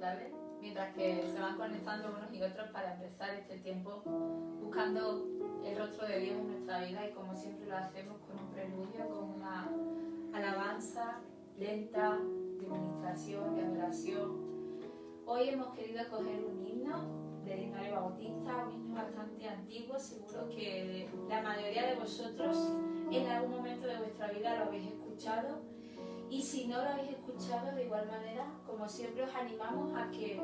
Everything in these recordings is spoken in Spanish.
tarde, mientras que se van conectando unos y otros para empezar este tiempo buscando el rostro de Dios en nuestra vida, y como siempre lo hacemos con un preludio, con una alabanza lenta de ministración, de adoración. Hoy hemos querido coger un himno del Himnario Bautista, un himno bastante antiguo. Seguro que la mayoría de vosotros en algún momento de vuestra vida lo habéis escuchado, y si no lo habéis escuchado, de igual manera, como siempre, os animamos a que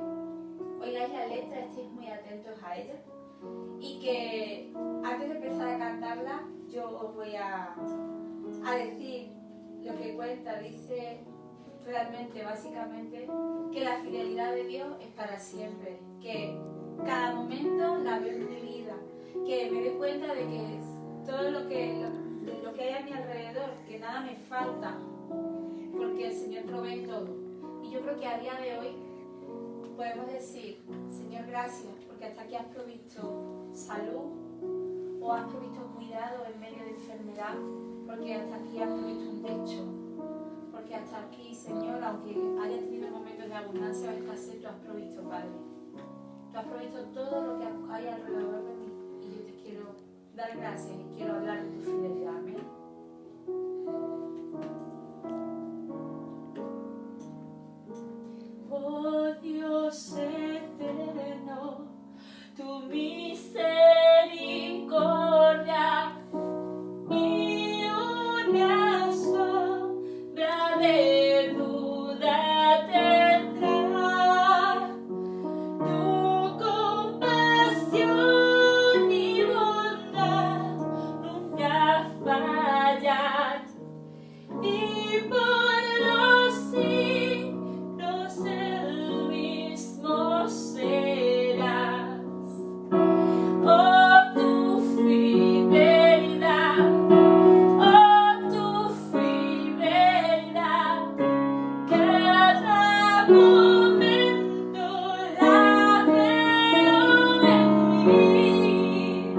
oigáis la letra, estéis muy atentos a ella, y que antes de empezar a cantarla yo os voy a decir lo que cuenta. Dice realmente, básicamente, que la fidelidad de Dios es para siempre, que cada momento la veo en mi vida, que me doy cuenta de que todo lo que hay a mi alrededor, que nada me falta, porque el Señor provee todo. Y yo creo que a día de hoy podemos decir: Señor, gracias, porque hasta aquí has provisto salud, o has provisto cuidado en medio de enfermedad, porque hasta aquí has provisto un techo, porque hasta aquí, Señor, aunque haya tenido momentos de abundancia o escasez, tú has provisto, Padre. Tú has provisto todo lo que hay alrededor de mí, y yo te quiero dar gracias y quiero hablar de tu fidelidad. Amén. Oh Dios eterno, tu misericordia y una sombra de duda tendrá. Tu compasión y bondad nunca fallan, y por los siglos el mismo serás. Oh, tu fidelidad, cada momento la veo en mí.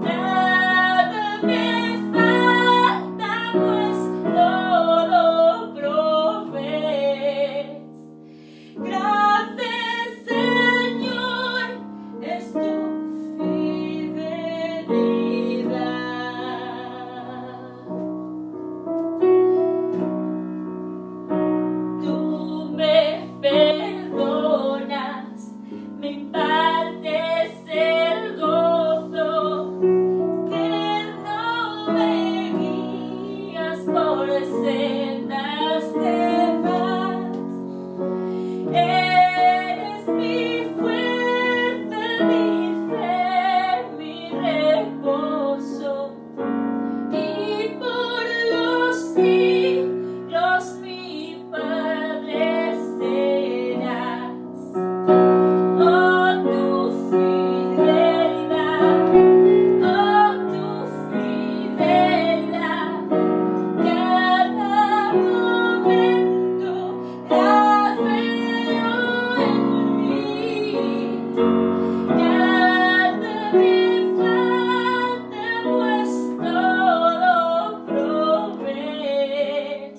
Nada me falta, pues todo provees. Grande Señor es tu fidelidad. Tú me perdonas, me impartes el gozo, que no me guías por sendas de paz. Eres mi fuerza, mi fe, mi reposo, y por los siglos mi Padre serás. Oh, tu fidelidad, cada momento la veo en mí. Nada me falta, pues todo provees.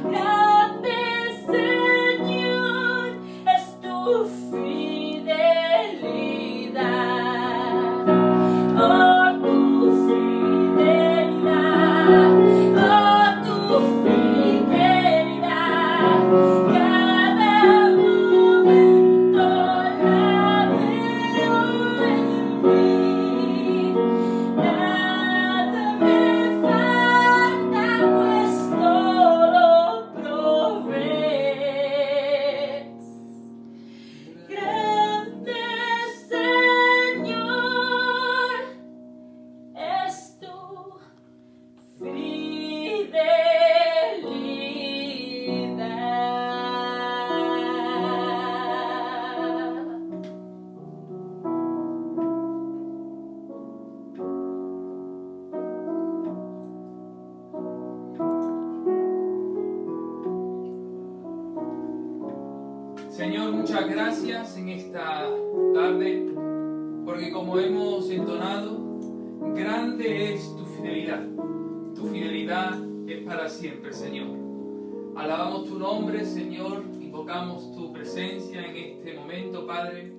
Grande Señor es tu fidelidad. Oh, tu fidelidad, cada momento la veo en mí. Nada me falta, pues todo provees. Grande Señor es tu Señor, muchas gracias en esta tarde, porque como hemos entonado, grande es tu fidelidad. Tu fidelidad es para siempre, Señor. Alabamos tu nombre, Señor, y invocamos tu presencia en este momento, Padre,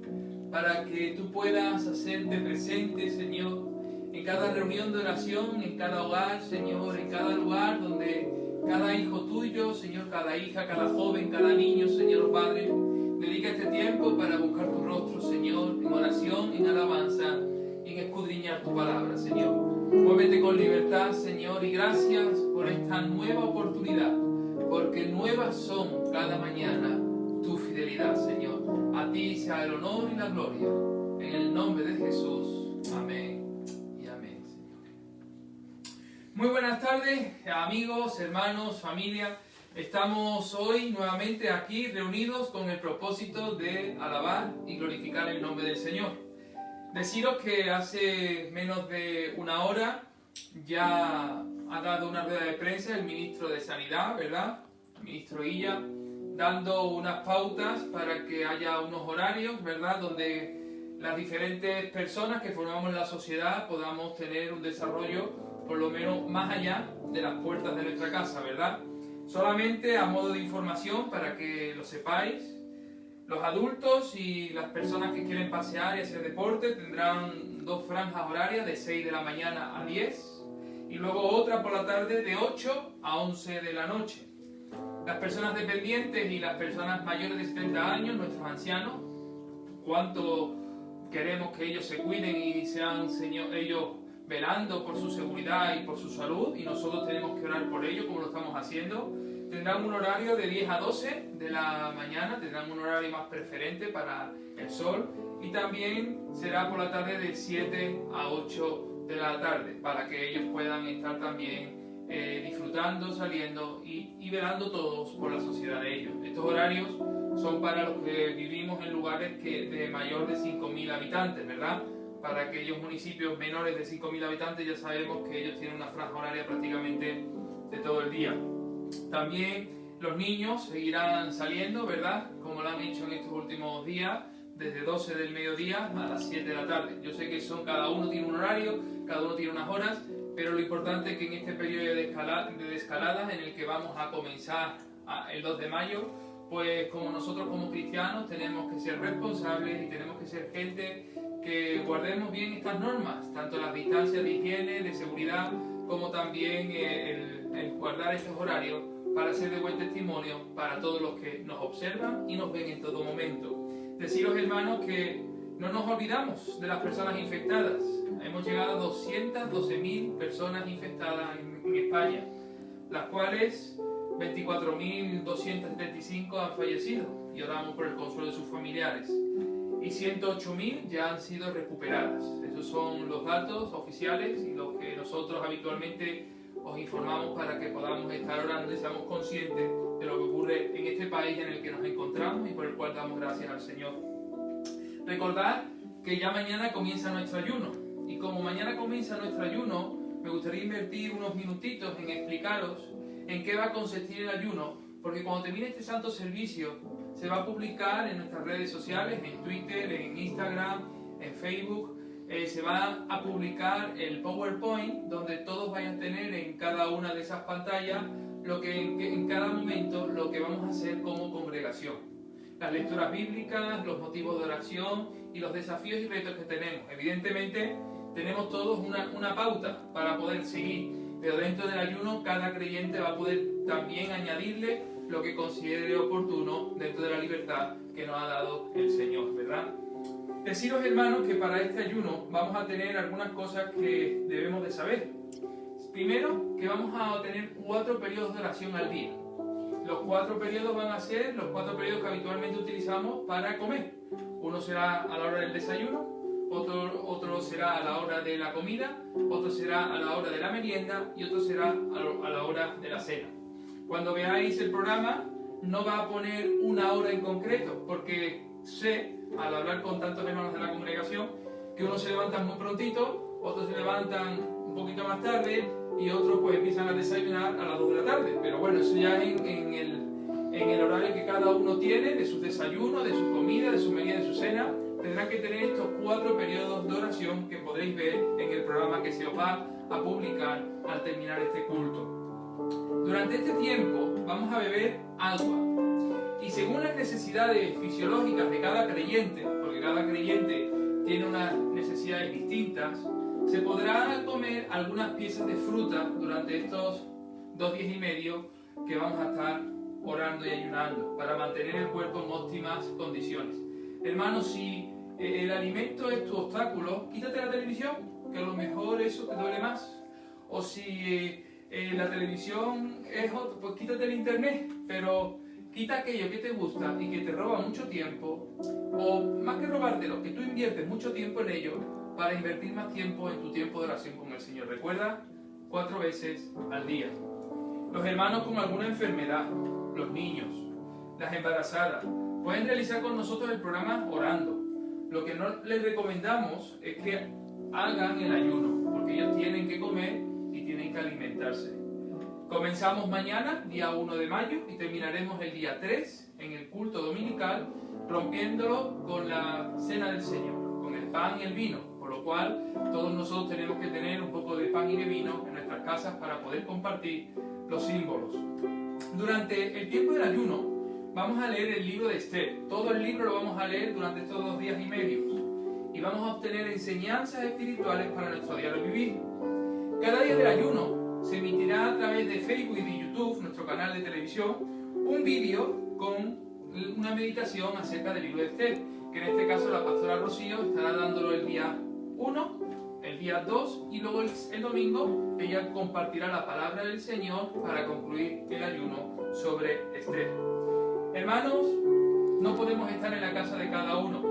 para que tú puedas hacerte presente, Señor, en cada reunión de oración, en cada hogar, Señor, en cada lugar donde cada hijo tuyo, Señor, cada hija, cada joven, cada niño, Señor Padre, dedica este tiempo para buscar tu rostro, Señor, en oración, en alabanza y en escudriñar tu palabra, Señor. Muévete con libertad, Señor, y gracias por esta nueva oportunidad, porque nuevas son cada mañana tu fidelidad, Señor. A ti sea el honor y la gloria, en el nombre de Jesús. Amén y amén, Señor. Muy buenas tardes, amigos, hermanos, familia. Estamos hoy nuevamente aquí reunidos con el propósito de alabar y glorificar el nombre del Señor. Deciros que hace menos de una hora ya ha dado una rueda de prensa el ministro de Sanidad, ¿verdad? El ministro Illa, dando unas pautas para que haya unos horarios, ¿verdad? Donde las diferentes personas que formamos la sociedad podamos tener un desarrollo por lo menos más allá de las puertas de nuestra casa, ¿verdad? Solamente a modo de información para que lo sepáis, los adultos y las personas que quieren pasear y hacer deporte tendrán dos franjas horarias de 6 de la mañana a 10 y luego otra por la tarde de 8 a 11 de la noche. Las personas dependientes y las personas mayores de 70 años, nuestros ancianos, cuánto queremos que ellos se cuiden y sean, Señor, ellos velando por su seguridad y por su salud, y nosotros tenemos que orar por ellos como lo estamos haciendo. Tendrán un horario de 10 a 12 de la mañana, tendrán un horario más preferente para el sol, y también será por la tarde de 7 a 8 de la tarde, para que ellos puedan estar también disfrutando, saliendo y velando todos por la sociedad de ellos. Estos horarios son para los que vivimos en lugares de mayor de 5.000 habitantes, ¿verdad? Para aquellos municipios menores de 5.000 habitantes ya sabemos que ellos tienen una franja horaria prácticamente de todo el día. También los niños seguirán saliendo, ¿verdad? Como lo han hecho en estos últimos días, desde 12 del mediodía a las 7 de la tarde. Yo sé que cada uno tiene un horario, cada uno tiene unas horas, pero lo importante es que en este periodo de descalada en el que vamos a comenzar el 2 de mayo, pues como nosotros como cristianos tenemos que ser responsables y tenemos que ser gente que guardemos bien estas normas, tanto las distancias de higiene, de seguridad, como también el guardar estos horarios para ser de buen testimonio para todos los que nos observan y nos ven en todo momento. Deciros, hermanos, que no nos olvidamos de las personas infectadas. Hemos llegado a 212.000 personas infectadas en España, las cuales 24.275 han fallecido, y oramos por el consuelo de sus familiares. Y 108.000 ya han sido recuperadas. Esos son los datos oficiales y los que nosotros habitualmente os informamos para que podamos estar orando y seamos conscientes de lo que ocurre en este país en el que nos encontramos y por el cual damos gracias al Señor. Recordad que ya mañana comienza nuestro ayuno, y como mañana comienza nuestro ayuno, me gustaría invertir unos minutitos en explicaros en qué va a consistir el ayuno, porque cuando termine este santo servicio se va a publicar en nuestras redes sociales, en Twitter, en Instagram, en Facebook. Se va a publicar el PowerPoint donde todos vayan a tener en cada una de esas pantallas en cada momento lo que vamos a hacer como congregación. Las lecturas bíblicas, los motivos de oración y los desafíos y retos que tenemos. Evidentemente tenemos todos una pauta para poder seguir, pero dentro del ayuno cada creyente va a poder también añadirle lo que considere oportuno dentro de la libertad que nos ha dado el Señor, ¿verdad? Deciros, hermanos, que para este ayuno vamos a tener algunas cosas que debemos de saber. Primero, que vamos a tener 4 periodos de oración al día. Los 4 periodos van a ser los 4 periodos que habitualmente utilizamos para comer. Uno será a la hora del desayuno, otro será a la hora de la comida, otro será a la hora de la merienda y otro será a la hora de la cena. Cuando veáis el programa, no va a poner una hora en concreto, porque sé, al hablar con tantos hermanos de la congregación, que unos se levantan muy prontito, otros se levantan un poquito más tarde y otros pues empiezan a desayunar a las 2 de la tarde. Pero bueno, eso ya en el horario que cada uno tiene, de sus desayunos, de su comida, de su merienda, de su cena, tendrán que tener estos 4 periodos de oración que podréis ver en el programa que se os va a publicar al terminar este culto. Durante este tiempo vamos a beber agua. y según las necesidades fisiológicas de cada creyente, porque cada creyente tiene unas necesidades distintas, se podrá comer algunas piezas de fruta durante estos 2 días y medio que vamos a estar orando y ayunando para mantener el cuerpo en óptimas condiciones. Hermanos, si el alimento es tu obstáculo, quítate la televisión, que a lo mejor eso te duele más. O si la televisión es otro, pues quítate el internet, pero quita aquello que te gusta y que te roba mucho tiempo, o más que robártelo, que tú inviertes mucho tiempo en ello para invertir más tiempo en tu tiempo de oración con el Señor. Recuerda, 4 veces al día. Los hermanos con alguna enfermedad, los niños, las embarazadas, pueden realizar con nosotros el programa orando. Lo que no les recomendamos es que hagan el ayuno, porque ellos tienen que comer y tienen que alimentarse. Comenzamos mañana, día 1 de mayo, y terminaremos el día 3 en el culto dominical, rompiéndolo con la cena del Señor, con el pan y el vino, por lo cual todos nosotros tenemos que tener un poco de pan y de vino en nuestras casas para poder compartir los símbolos. Durante el tiempo del ayuno vamos a leer el libro de Esther. Todo el libro lo vamos a leer durante estos 2 días y medio y vamos a obtener enseñanzas espirituales para nuestro diario vivir. Cada día del ayuno se emitirá a través de Facebook y de YouTube, nuestro canal de televisión, un vídeo con una meditación acerca del libro de Esther, que en este caso la pastora Rocío estará dándolo el día 1, el día 2 y luego el domingo ella compartirá la palabra del Señor para concluir el ayuno sobre Esther. Hermanos, no podemos estar en la casa de cada uno,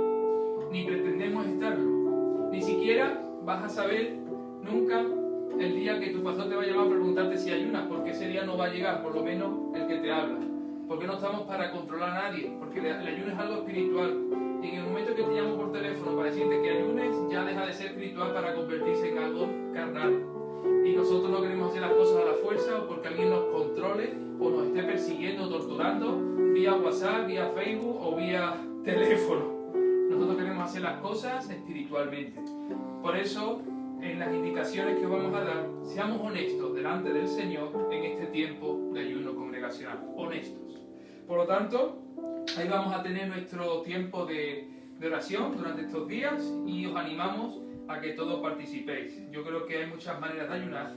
ni pretendemos estarlo. Ni siquiera vas a saber nunca el día que tu pastor te va a llamar a preguntarte si ayunas, porque ese día no va a llegar, por lo menos el que te habla. Porque no estamos para controlar a nadie, porque el ayuno es algo espiritual. Y en el momento que te llamo por teléfono para decirte que ayunes, ya deja de ser espiritual para convertirse en algo carnal. Y nosotros no queremos hacer las cosas a la fuerza o porque alguien nos controle o nos esté persiguiendo o torturando vía WhatsApp, vía Facebook o vía teléfono. Nosotros queremos hacer las cosas espiritualmente. Por eso, en las indicaciones que vamos a dar, seamos honestos delante del Señor en este tiempo de ayuno congregacional. Honestos. Por lo tanto, ahí vamos a tener nuestro tiempo de oración durante estos días y os animamos a que todos participéis. Yo creo que hay muchas maneras de ayunar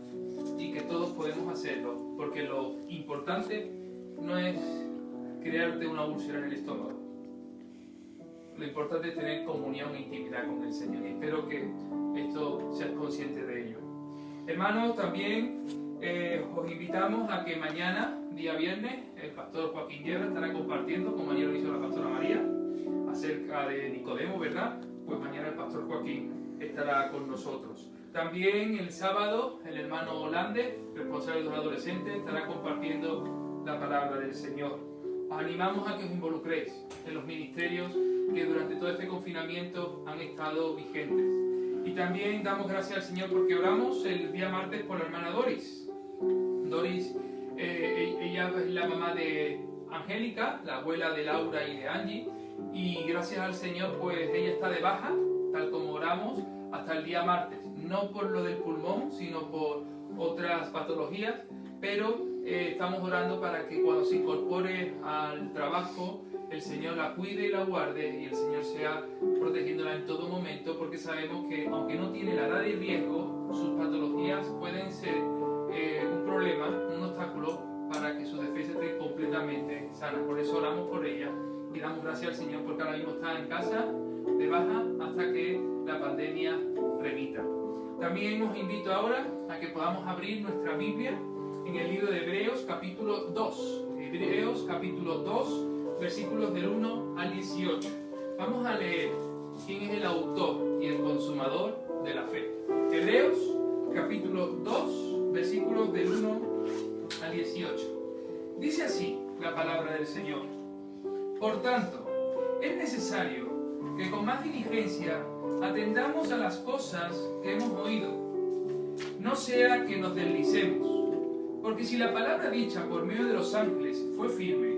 y que todos podemos hacerlo, porque lo importante no es crearte una úlcera en el estómago. Lo importante es tener comunión e intimidad con el Señor y espero que esto seas consciente de ello. Hermanos, también os invitamos a que mañana, día viernes, el pastor Joaquín Guerra estará compartiendo, como ayer lo hizo la pastora María, acerca de Nicodemo, ¿verdad? Pues mañana el pastor Joaquín estará con nosotros. También el sábado, el hermano Hollande, responsable de los adolescentes, estará compartiendo la palabra del Señor. Os animamos a que os involucréis en los ministerios que durante todo este confinamiento han estado vigentes. Y también damos gracias al Señor porque oramos el día martes por la hermana Doris. Doris, ella es la mamá de Angélica, la abuela de Laura y de Angie, y gracias al Señor pues ella está de baja, tal como oramos, hasta el día martes. No por lo del pulmón, sino por otras patologías, pero estamos orando para que cuando se incorpore al trabajo el Señor la cuide y la guarde y el Señor sea protegiéndola en todo momento, porque sabemos que aunque no tiene la edad de riesgo, sus patologías pueden ser un problema, un obstáculo para que sus defensas estén completamente sanas. Por eso oramos por ella y damos gracias al Señor porque ahora mismo está en casa de baja hasta que la pandemia remita. También os invito ahora a que podamos abrir nuestra Biblia en el libro de Hebreos capítulo 2. Hebreos capítulo 2, versículos del 1 al 18. Vamos a leer quién es el autor y el consumador de la fe. Hebreos capítulo 2, versículos del 1 al 18. Dice así la palabra del Señor. Por tanto, es necesario que con más diligencia atendamos a las cosas que hemos oído, no sea que nos deslicemos, porque si la palabra dicha por medio de los ángeles fue firme,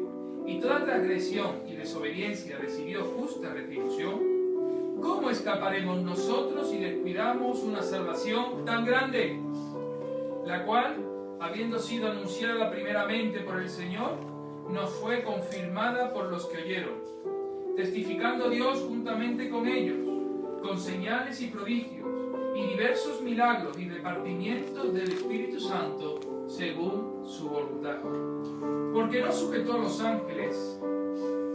y toda transgresión y desobediencia recibió justa retribución, ¿cómo escaparemos nosotros si descuidamos una salvación tan grande, la cual, habiendo sido anunciada primeramente por el Señor, nos fue confirmada por los que oyeron, testificando Dios juntamente con ellos, con señales y prodigios, y diversos milagros y repartimientos del Espíritu Santo según su voluntad. Porque no sujetó a los ángeles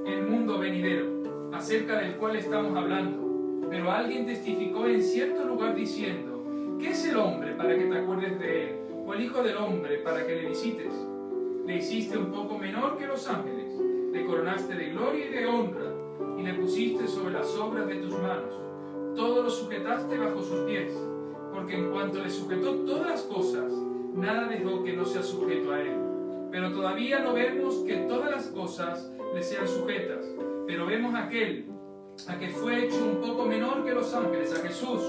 el mundo venidero, acerca del cual estamos hablando, pero alguien testificó en cierto lugar diciendo: ¿qué es el hombre para que te acuerdes de él? ¿O el hijo del hombre para que le visites? Le hiciste un poco menor que los ángeles, le coronaste de gloria y de honra, y le pusiste sobre las obras de tus manos. Todo lo sujetaste bajo sus pies, porque en cuanto le sujetó todas las cosas, nada dejó que no sea sujeto a él. Pero todavía no vemos que todas las cosas le sean sujetas, pero vemos a aquel a que fue hecho un poco menor que los ángeles, a Jesús,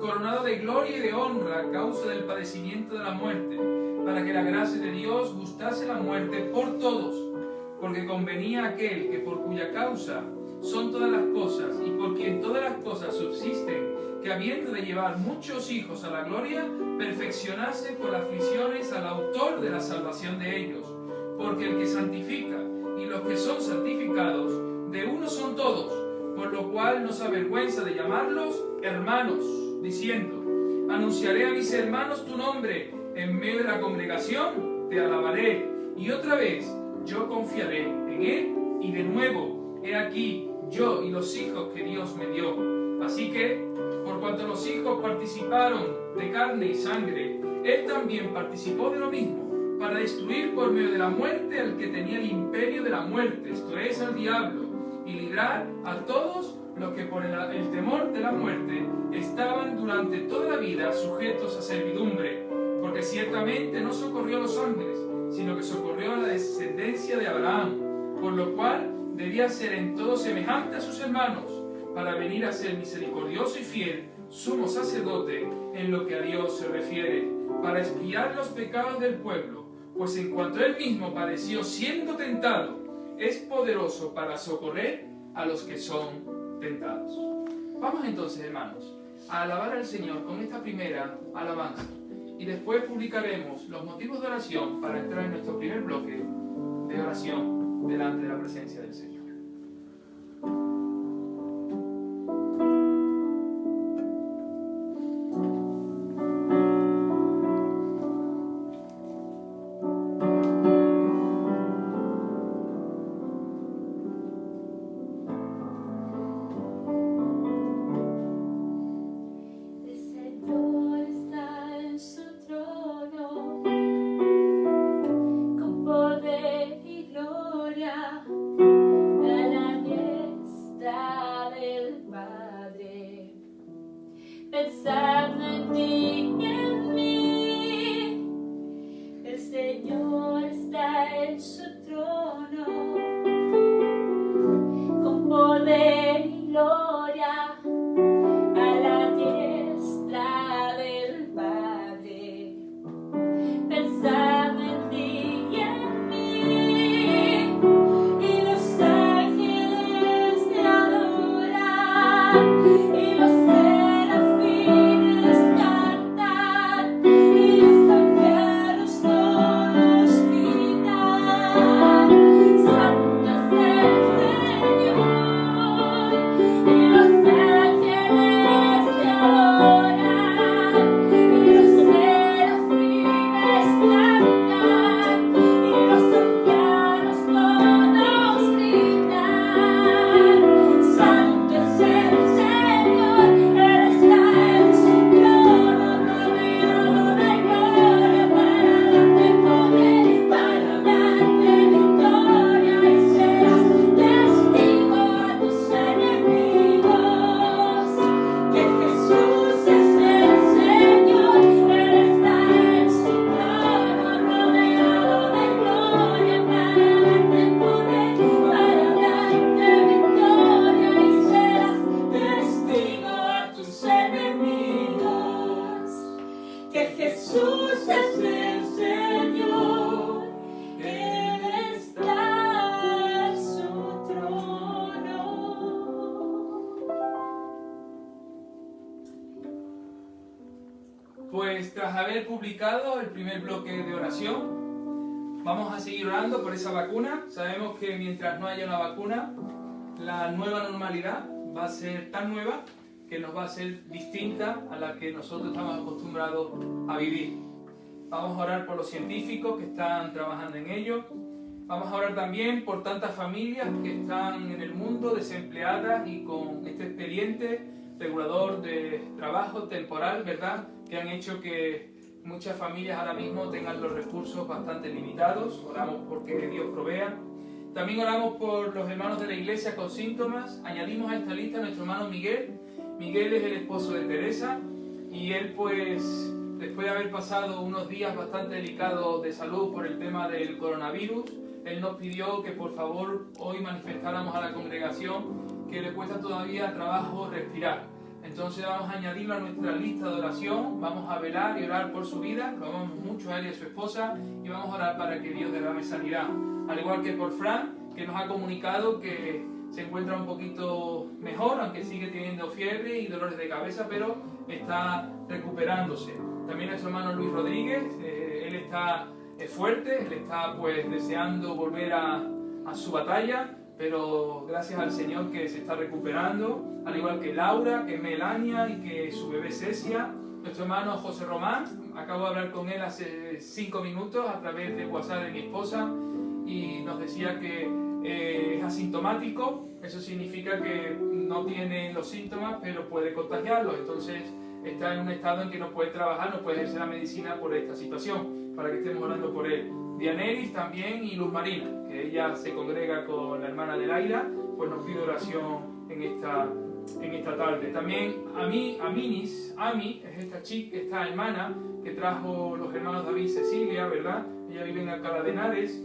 coronado de gloria y de honra a causa del padecimiento de la muerte, para que la gracia de Dios gustase la muerte por todos, porque convenía a aquel que por cuya causa son todas las cosas y por quien todas las cosas subsisten, que habiendo de llevar muchos hijos a la gloria, perfeccionase por aflicciones al autor de la salvación de ellos. Porque el que santifica y los que son santificados, de uno son todos, por lo cual no se avergüenza de llamarlos hermanos, diciendo: anunciaré a mis hermanos tu nombre, en medio de la congregación te alabaré. Y otra vez yo confiaré en él, y de nuevo, he aquí yo y los hijos que Dios me dio. Así que, por cuanto los hijos participaron de carne y sangre, él también participó de lo mismo, para destruir por medio de la muerte al que tenía el imperio de la muerte, esto es, al diablo, y librar a todos los que por el temor de la muerte estaban durante toda la vida sujetos a servidumbre, porque ciertamente no socorrió a los ángeles, sino que socorrió a la descendencia de Abraham, por lo cual debía ser en todo semejante a sus hermanos, para venir a ser misericordioso y fiel, sumo sacerdote en lo que a Dios se refiere, para expiar los pecados del pueblo, pues en cuanto él mismo padeció siendo tentado, es poderoso para socorrer a los que son tentados. Vamos entonces, hermanos, a alabar al Señor con esta primera alabanza, y después publicaremos los motivos de oración para entrar en nuestro primer bloque de oración delante de la presencia del Señor. Pensando en ti y en mí, el Señor está en su trono, con poder y gloria, a la diestra del Padre. Pensando en ti y en mí, y los ángeles te adoran, y los Pues tras haber publicado el primer bloque de oración, vamos a seguir orando por esa vacuna. Sabemos que mientras no haya una vacuna, la nueva normalidad va a ser tan nueva que nos va a ser distinta a la que nosotros estamos acostumbrados a vivir. Vamos a orar por los científicos que están trabajando en ello. Vamos a orar también por tantas familias que están en el mundo desempleadas y con este expediente regulador de trabajo temporal, ¿verdad?, que han hecho que muchas familias ahora mismo tengan los recursos bastante limitados. Oramos porque Dios provea. También oramos por los hermanos de la iglesia con síntomas. Añadimos a esta lista a nuestro hermano Miguel. Miguel es el esposo de Teresa y él, pues, después de haber pasado unos días bastante delicados de salud por el tema del coronavirus, él nos pidió que por favor hoy manifestáramos a la congregación que le cuesta todavía trabajo respirar. Entonces vamos a añadirlo a nuestra lista de oración, vamos a velar y orar por su vida, lo amamos mucho a él y a su esposa y vamos a orar para que Dios derrame sanidad. Al igual que por Fran, que nos ha comunicado que se encuentra un poquito mejor, aunque sigue teniendo fiebre y dolores de cabeza, pero está recuperándose. También nuestro hermano Luis Rodríguez, él está fuerte, él está pues deseando volver a su batalla, pero gracias al Señor que se está recuperando, al igual que Laura, que Melania y que su bebé Cecia. Nuestro hermano José Román, acabo de hablar con él hace 5 minutos a través de WhatsApp de mi esposa y nos decía que es asintomático, eso significa que no tiene los síntomas pero puede contagiarlos, entonces está en un estado en que no puede trabajar, no puede ejercer la medicina por esta situación, para que estemos orando por él. Dianeris también y Luz Marina, que ella se congrega con la hermana de Laila, pues nos pide oración en esta tarde. También Ami es esta chica, esta hermana que trajo los hermanos David y Cecilia, ¿verdad? Ella vive en Alcalá de Henares,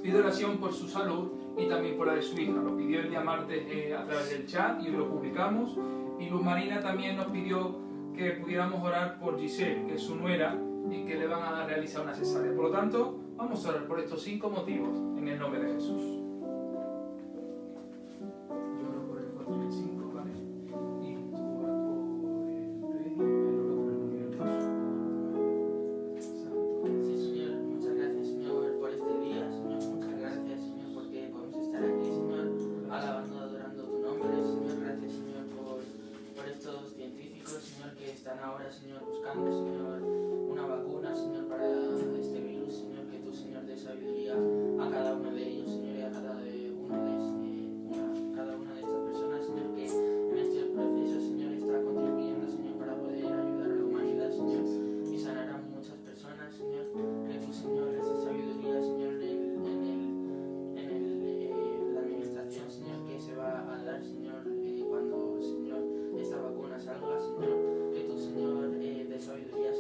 pide oración por su salud y también por la de su hija. Lo pidió el día martes a través del chat y hoy lo publicamos. Y Luz Marina también nos pidió que pudiéramos orar por Giselle, que es su nuera, y que le van a realizar una cesárea. Por lo tanto, vamos a orar por estos 5 motivos en el nombre de Jesús. Yo oro por el 4 y el 5, ¿vale? Y tú oras por el rey, el oro por el 1 y el 2. Santo. Sí, Señor, muchas gracias, Señor, por este día, Señor, muchas gracias, Señor, porque podemos estar aquí, Señor, alabando, adorando tu nombre, Señor, gracias, Señor, por estos científicos, Señor, que están ahora, Señor, buscando, Señor, una vacuna, Señor, para este virus, Señor, que tú, Señor, des sabiduría a cada uno de ellos, Señor, y a cada una de estas personas, Señor, que en este proceso, Señor, está contribuyendo, Señor, para poder ayudar a la humanidad, Señor, y sanar a muchas personas, Señor, que tú, Señor, les des sabiduría, Señor, en la administración, Señor, que se va a dar, Señor, cuando, Señor, esta vacuna salga, Señor, que tú, Señor, des sabiduría,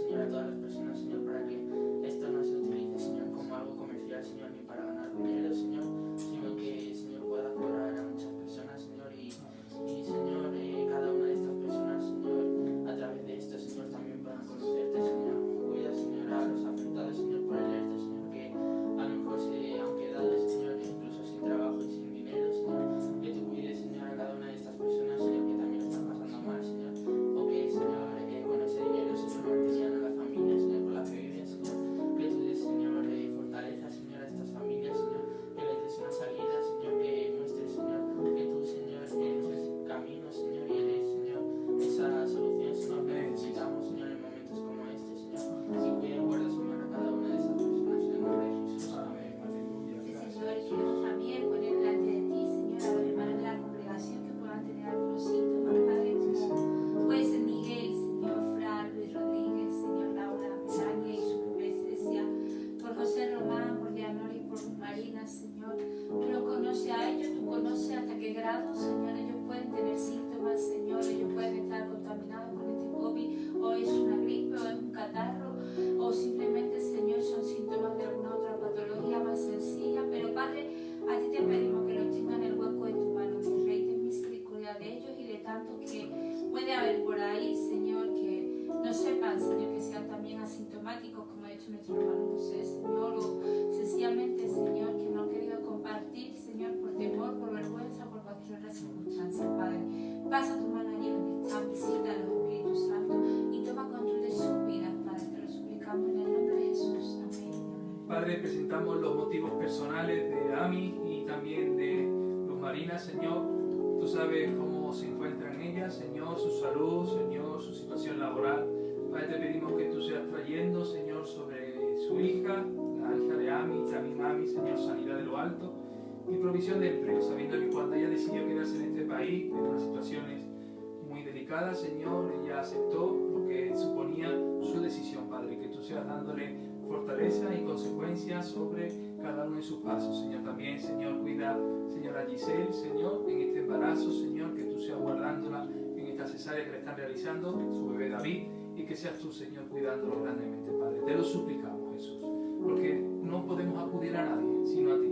Padre, presentamos los motivos personales de Ami y también de Luz Marina, Señor. Tú sabes cómo se encuentran ellas, Señor, su salud, Señor, su situación laboral. Padre, te pedimos que tú seas trayendo, Señor, sobre su hija, la hija de Ami, también Ami, Señor, sanidad de lo alto y provisión de empleo, sabiendo que cuando ella decidió quedarse en este país, en unas situaciones muy delicadas, Señor, ella aceptó lo que suponía su decisión, Padre, que tú seas dándole fortaleza y consecuencias sobre cada uno de sus pasos, Señor. También, Señor, cuida, Señor, a Giselle, Señor, en este embarazo, Señor, que tú seas guardándola en esta cesárea que le están realizando, su bebé David, y que seas tú, Señor, cuidándolo grandemente, Padre. Te lo suplicamos, Jesús, porque no podemos acudir a nadie, sino a ti.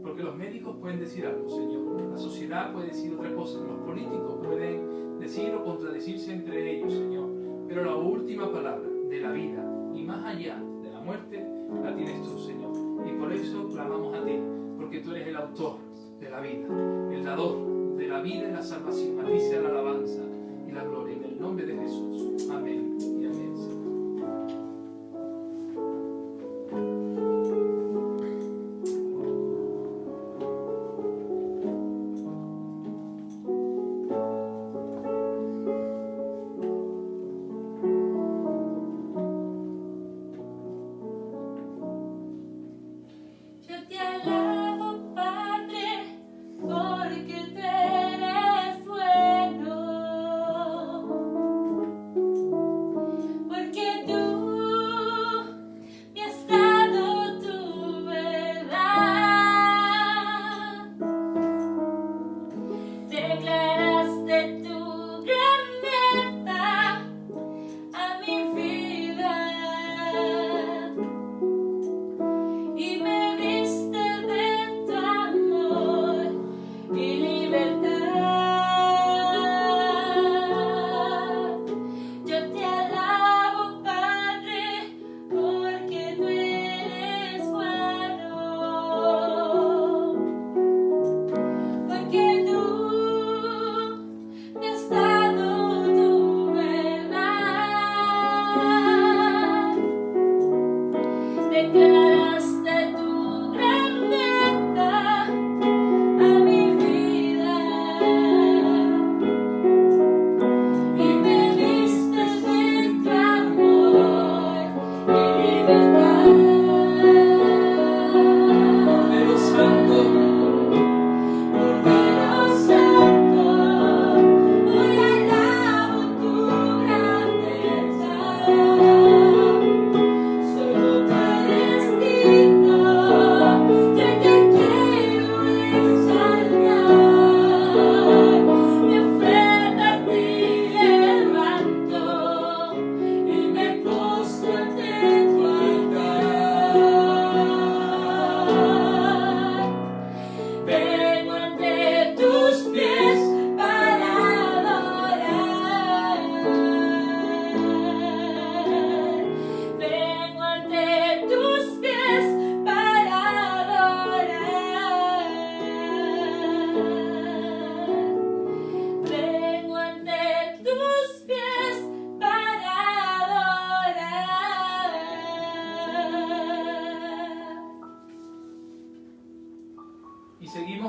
Porque los médicos pueden decir algo, Señor, la sociedad puede decir otra cosa, los políticos pueden decir o contradecirse entre ellos, Señor, pero la última palabra de la vida y más allá de la muerte la tienes tú, Señor, y por eso clamamos a ti, porque tú eres el autor de la vida, el dador de la vida y la salvación. A ti sea la alabanza y la gloria en el nombre de Jesús. Amén y amén, Señor.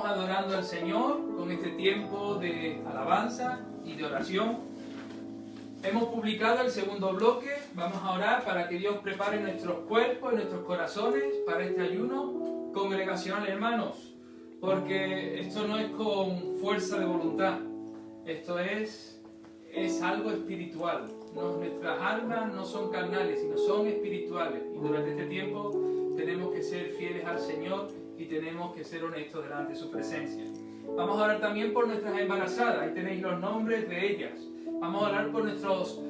Adorando al Señor con este tiempo de alabanza y de oración. Hemos publicado el segundo bloque. Vamos a orar para que Dios prepare nuestros cuerpos y nuestros corazones para este ayuno congregacional, hermanos, porque esto no es con fuerza de voluntad, esto es algo espiritual. Nuestras almas no son carnales, sino son espirituales, y durante este tiempo tenemos que ser fieles al Señor y tenemos que ser honestos delante de su presencia. Vamos a orar también por nuestras embarazadas, ahí tenéis los nombres de ellas. Vamos a orar por nuestros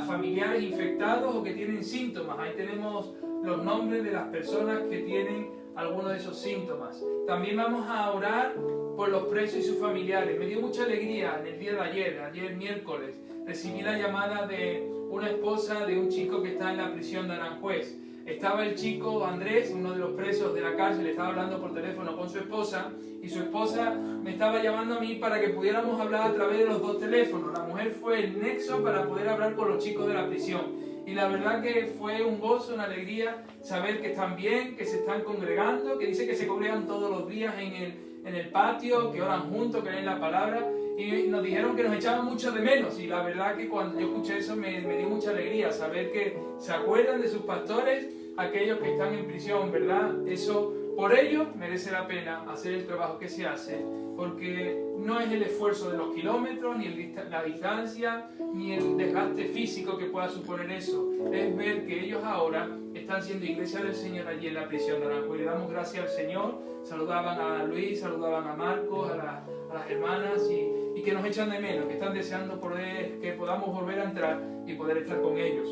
familiares infectados o que tienen síntomas, ahí tenemos los nombres de las personas que tienen algunos de esos síntomas. También vamos a orar por los presos y sus familiares. Me dio mucha alegría en el día de ayer miércoles, recibí la llamada de una esposa de un chico que está en la prisión de Aranjuez. Estaba el chico Andrés, uno de los presos de la cárcel, estaba hablando por teléfono con su esposa y su esposa me estaba llamando a mí para que pudiéramos hablar a través de los dos teléfonos. La mujer fue el nexo para poder hablar con los chicos de la prisión. Y la verdad que fue un gozo, una alegría saber que están bien, que se están congregando, que dice que se congregan todos los días en el patio, que oran juntos, que leen la palabra. Y nos dijeron que nos echaban mucho de menos. Y la verdad que cuando yo escuché eso me dio mucha alegría saber que se acuerdan de sus pastores, aquellos que están en prisión, ¿verdad? Eso, por ello, merece la pena hacer el trabajo que se hace, porque no es el esfuerzo de los kilómetros, ni la distancia, ni el desgaste físico que pueda suponer eso. Es ver que ellos ahora están siendo iglesia del Señor allí en la prisión de Aranjuez. Le damos gracias al Señor. Saludaban a Luis, saludaban a Marcos, a las hermanas, y que nos echan de menos, que están deseando que podamos volver a entrar y poder estar con ellos.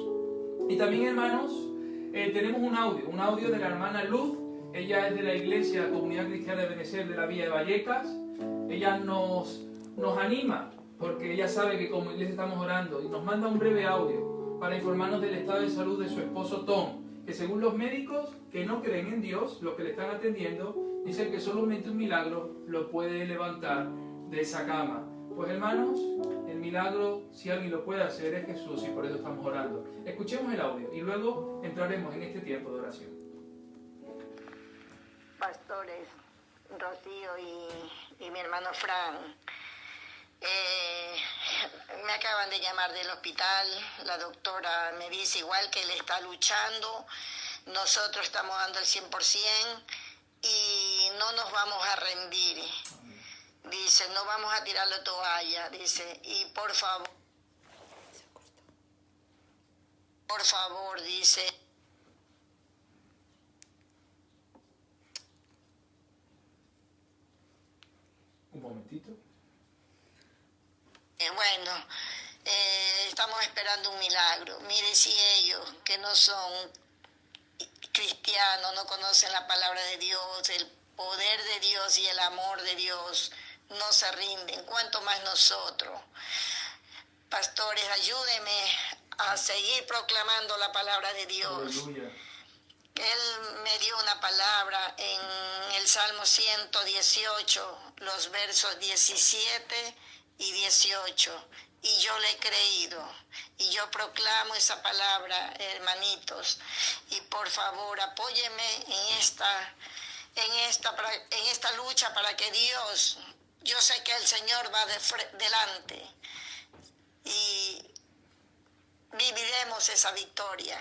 Y también, hermanos, tenemos un audio de la hermana Luz. Ella es de la iglesia Comunidad Cristiana de Benecer de la Villa de Vallecas. Ella nos anima, porque ella sabe que como iglesia estamos orando, y nos manda un breve audio para informarnos del estado de salud de su esposo Tom, que según los médicos que no creen en Dios, los que le están atendiendo, dicen que solamente un milagro lo puede levantar de esa cama. Pues hermanos, el milagro, si alguien lo puede hacer, es Jesús, y por eso estamos orando. Escuchemos el audio y luego entraremos en este tiempo de oración. Pastores, Rocío y mi hermano Fran, me acaban de llamar del hospital. La doctora me dice igual que él está luchando, nosotros estamos dando el 100% y no nos vamos a rendir. Dice, no vamos a tirar la toalla, dice, y por favor, dice. Un momentito. Bueno, estamos esperando un milagro. Mire, si ellos que no son cristianos, no conocen la palabra de Dios, el poder de Dios y el amor de Dios, no se rinden, cuanto más nosotros. Pastores, ayúdenme a seguir proclamando la palabra de Dios. Aleluya. Él me dio una palabra en el Salmo 118, los versos 17 y 18, y yo le he creído, y yo proclamo esa palabra, hermanitos, y por favor apóyeme en esta lucha para que Dios, yo sé que el Señor va delante, y viviremos esa victoria.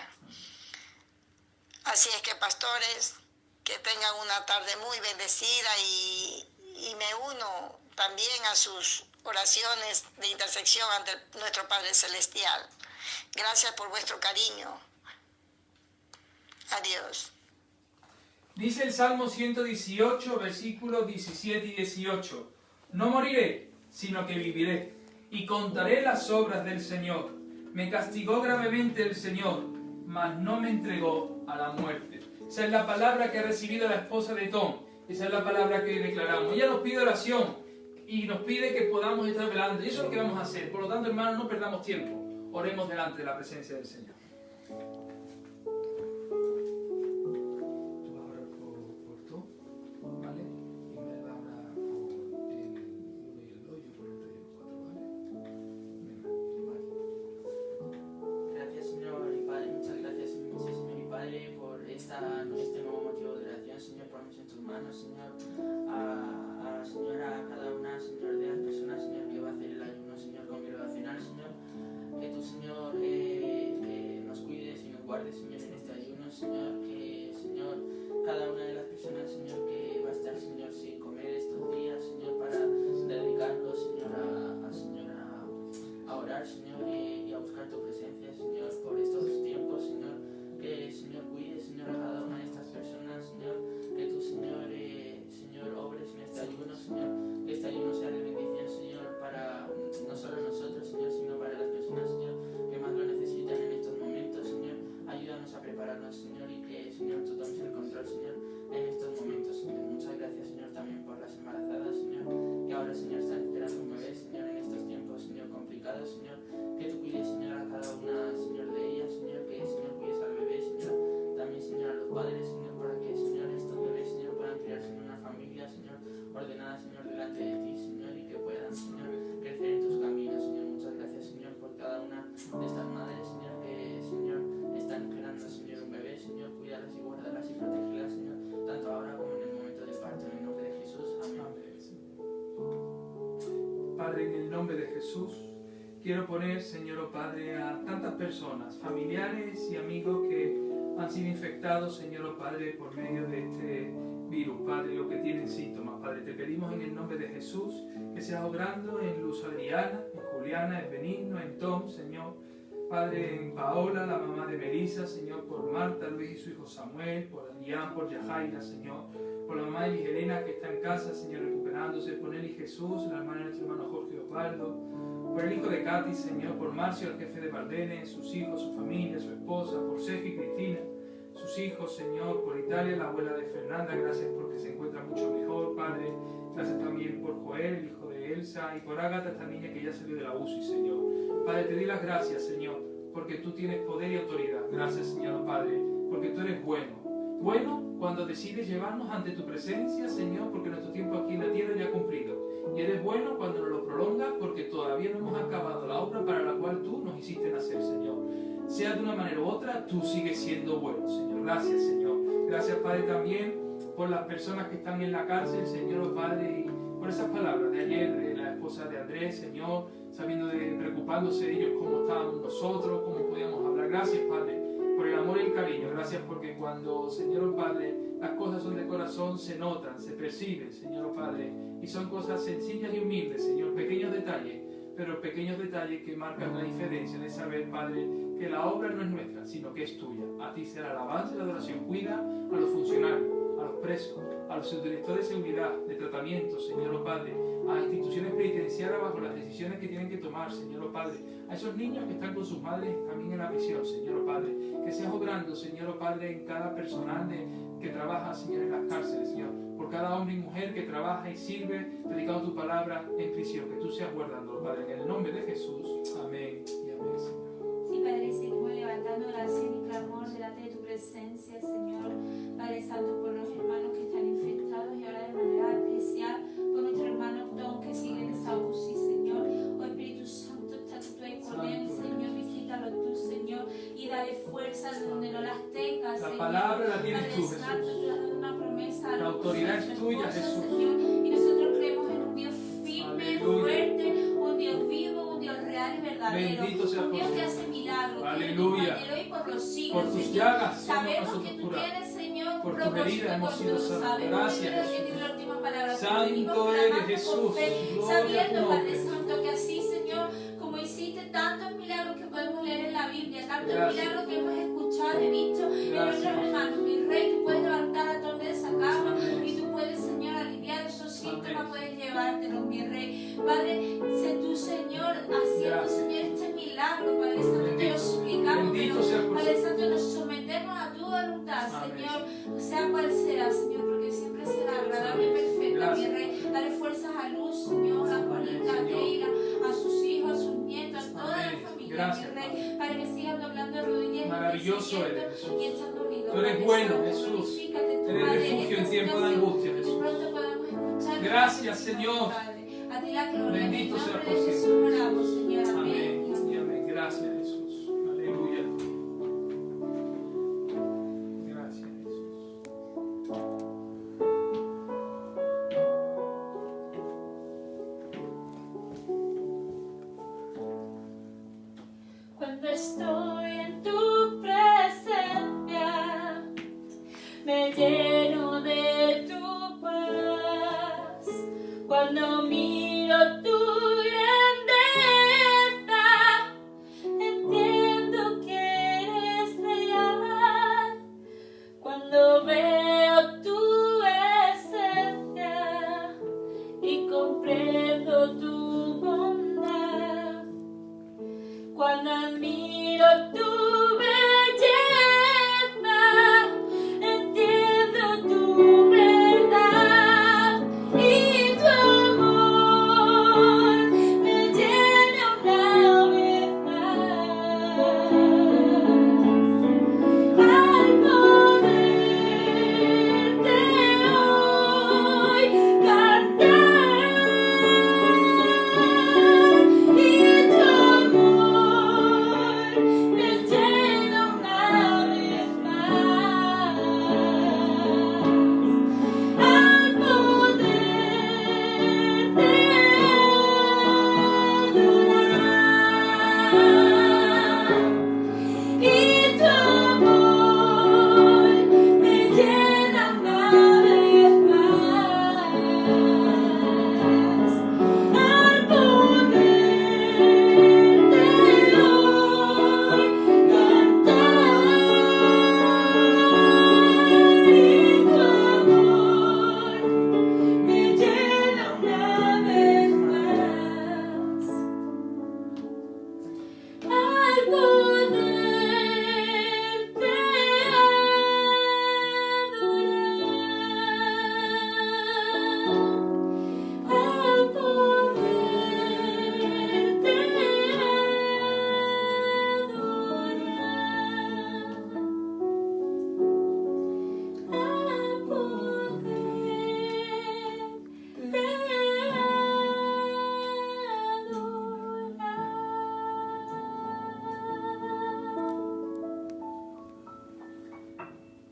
Así es que, pastores, que tengan una tarde muy bendecida, y me uno también a sus oraciones de intersección ante nuestro Padre Celestial. Gracias por vuestro cariño. Adiós. Dice el Salmo 118, versículos 17 y 18. No moriré, sino que viviré, y contaré las obras del Señor. Me castigó gravemente el Señor, mas no me entregó a la muerte. Esa es la palabra que ha recibido la esposa de Tom. Esa es la palabra que declaramos. Ella nos pide oración y nos pide que podamos estar velando. Y eso es lo que vamos a hacer. Por lo tanto, hermanos, no perdamos tiempo. Oremos delante de la presencia del Señor. Tú vas a orar por Tom, ¿vale? Y me va a orar por el 1 y el 2, yo por el 3 y el 4, ¿vale? Gracias, Señor y Padre, muchas gracias, Señor y Padre, por este nuevo motivo de oración, Señor. Ponemos en tus manos, Señor, Señor, a cada una, Señor, de las personas, Señor, que va a hacer el ayuno, Señor, congregacional, Señor. Que tú, Señor, nos cuides y nos guardes, Señor, en este ayuno, Señor. Que, Señor, cada una de las personas, Señor, que va a estar, Señor, sin comer estos días, Señor, para dedicarlo, Señor, a orar, Señor, y a buscar tu presencia, Señor, por estos tiempos, Señor. Que, Señor, cuides, Señor, a cada una de estas personas, Señor. Que tú, Señor, obres en este ayuno, Señor. Que este ayuno sea de bendición, Señor, para no solo nosotros, Señor, sino para las personas, Señor, que más lo necesitan en estos momentos, Señor. Ayúdanos a prepararnos, Señor, y que, Señor, tú tomes el control, Señor, en estos momentos, Señor. Muchas gracias, Señor, también por las embarazadas, Señor, que ahora, Señor, están esperando un bebé, Señor, en estos tiempos, Señor, complicados, Señor. Que tú cuides, Señor, a cada una, Señor, Jesús, quiero poner, Señor, oh Padre, a tantas personas, familiares y amigos que han sido infectados, Señor, oh Padre, por medio de este virus, Padre, o que tienen síntomas. Padre, te pedimos en el nombre de Jesús que seas obrando en Luz Adriana, en Juliana, en Benigno, en Tom, Señor. Padre, en Paola, la mamá de Melissa, Señor, por Marta, Luis y su hijo Samuel, por Adrián, por Yajaira, Señor, por la mamá de Liz Elena que está en casa, Señor, recuperándose, por él y Jesús, la hermana de nuestro hermano Jorge Osvaldo, por el hijo de Katy, Señor, por Marcio, el jefe de Bardene, sus hijos, su familia, su esposa, por Sergio y Cristina, sus hijos, Señor, por Italia, la abuela de Fernanda, gracias porque se encuentra mucho mejor, Padre, gracias también por Joel, el hijo de Elsa, y por Ágata, esta niña que ya salió de la UCI, Señor. Padre, te doy las gracias, Señor, porque tú tienes poder y autoridad. Gracias, Señor, Padre, porque tú eres bueno. Bueno cuando decides llevarnos ante tu presencia, Señor, porque nuestro tiempo aquí en la tierra ya ha cumplido. Y eres bueno cuando nos lo prolongas, porque todavía no hemos acabado la obra para la cual tú nos hiciste nacer, Señor. Sea de una manera u otra, tú sigues siendo bueno, Señor. Gracias, Señor. Gracias, Padre, también por las personas que están en la cárcel, Señor, Padre, y por esas palabras de ayer de la esposa de Andrés, Señor, preocupándose de ellos, cómo estábamos nosotros, cómo podíamos hablar. Gracias, Padre, por el amor y el cariño. Gracias porque cuando, Señor, Padre, las cosas son de corazón, se notan, se perciben, Señor, Padre, y son cosas sencillas y humildes, Señor, pequeños detalles, pero pequeños detalles que marcan la diferencia de saber, Padre, que la obra no es nuestra, sino que es tuya. A ti será la alabanza y la adoración. Cuida a los funcionarios, a los presos, a los subdirectores de seguridad, de tratamiento, Señor, Padre, a instituciones penitenciarias bajo las decisiones que tienen que tomar, Señor, Padre, a esos niños que están con sus madres también en la prisión, Señor, Padre, que seas obrando, Señor, Padre, en cada personal que trabaja, Señor, en las cárceles, Señor, por cada hombre y mujer que trabaja y sirve predicando tu palabra en prisión, que tú seas guardando, Padre, en el nombre de Jesús. Amén y amén, Señor. Sí, Padre, seguimos levantando oración y clamor delante de tu presencia, Señor. Padre Santo, por los hermanos que están infectados y ahora de manera especial por nuestro hermano Tom que sigue en esa UCI, Señor. Oh Espíritu Santo, está tú ahí con él, Señor. Visítalo tú, Señor, y dale fuerzas donde no las tengas, Señor. La palabra la tienes Padre tú, Jesús. Santo, tú le has dado una promesa. La autoridad es tuya, Jesús. Señor, y nosotros creemos en un Dios firme, Aleluya. fuerte, un Dios vivo, un Dios real y verdadero. Bendito sea Un por Dios que Dios. hace milagros. Aleluya. Que hoy por los siglos, Por tus Señor. llagas somos Sabemos nosotros que tú curados. tienes, Señor, un Por tus propósito heridas hemos con sido todo. sanos. Sabemos, Gracias, Señor, que Jesús. tiene la última palabra. Santo Venimos eres, clamando Jesús. con fe, Gloria a tu sabiendo, nombre. Padre Santo, que así, Señor, como hiciste tantos milagros que podemos leer en la Biblia, tantos Gracias. milagros que hemos escuchado y visto en Gracias. nuestros hermanos. Mi Rey, tú puedes levantar a todos de esa cama Amén. y tú puedes, Señor, aliviar esos síntomas, Amén. puedes llevártelos, mi Rey. Padre, sé tú, Señor, haciendo, Gracias. Señor, este milagro, Padre Santo, te lo suplicamos, Bendito pero, sea por Padre Dios. Santo, nos sometemos a tu voluntad, Amén. Señor, sea cual sea, Señor, porque siempre será agradable y perfecta, Gracias. mi Rey. Dale fuerzas a Luz, Señor, a Juanita, a Señor. Keira, a sus hijos, a sus nietos, a toda Amén. la familia, Gracias, mi Rey, Padre. para que sigan doblando rodillas Maravilloso y eres, Jesús. y echando unidos. Tú eres Padre bueno, Santo, Jesús. glorifícate tu Eres Padre, refugio en esta tiempo de situación, angustia, que Jesús. pronto podamos escuchar. Gracias, Señor. Padre. A ti la gloria. Bendito en el sea nombre por de siempre. Jesús oramos, Señor. Amén. Amén y amén. y amén. Gracias, Jesús. Aleluya. Gracias, Jesús. Cuando estoy en tu presencia, me lleno de tu paz. Cuando miro tu grandeza, entiendo que eres real. Cuando veo tu esencia y comprendo tu bondad. Cuando admiro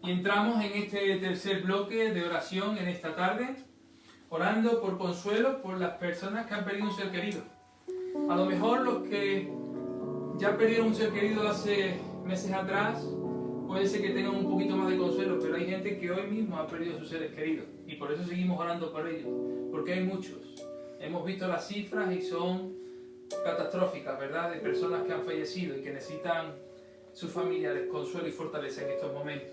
Y entramos en este tercer bloque de oración en esta tarde, orando por consuelo por las personas que han perdido un ser querido. A lo mejor los que ya perdieron un ser querido hace meses atrás, puede ser que tengan un poquito más de consuelo, pero hay gente que hoy mismo ha perdido sus seres queridos y por eso seguimos orando por ellos, porque hay muchos. Hemos visto las cifras y son catastróficas, ¿verdad? De personas que han fallecido y que necesitan sus familiares consuelo y fortaleza en estos momentos.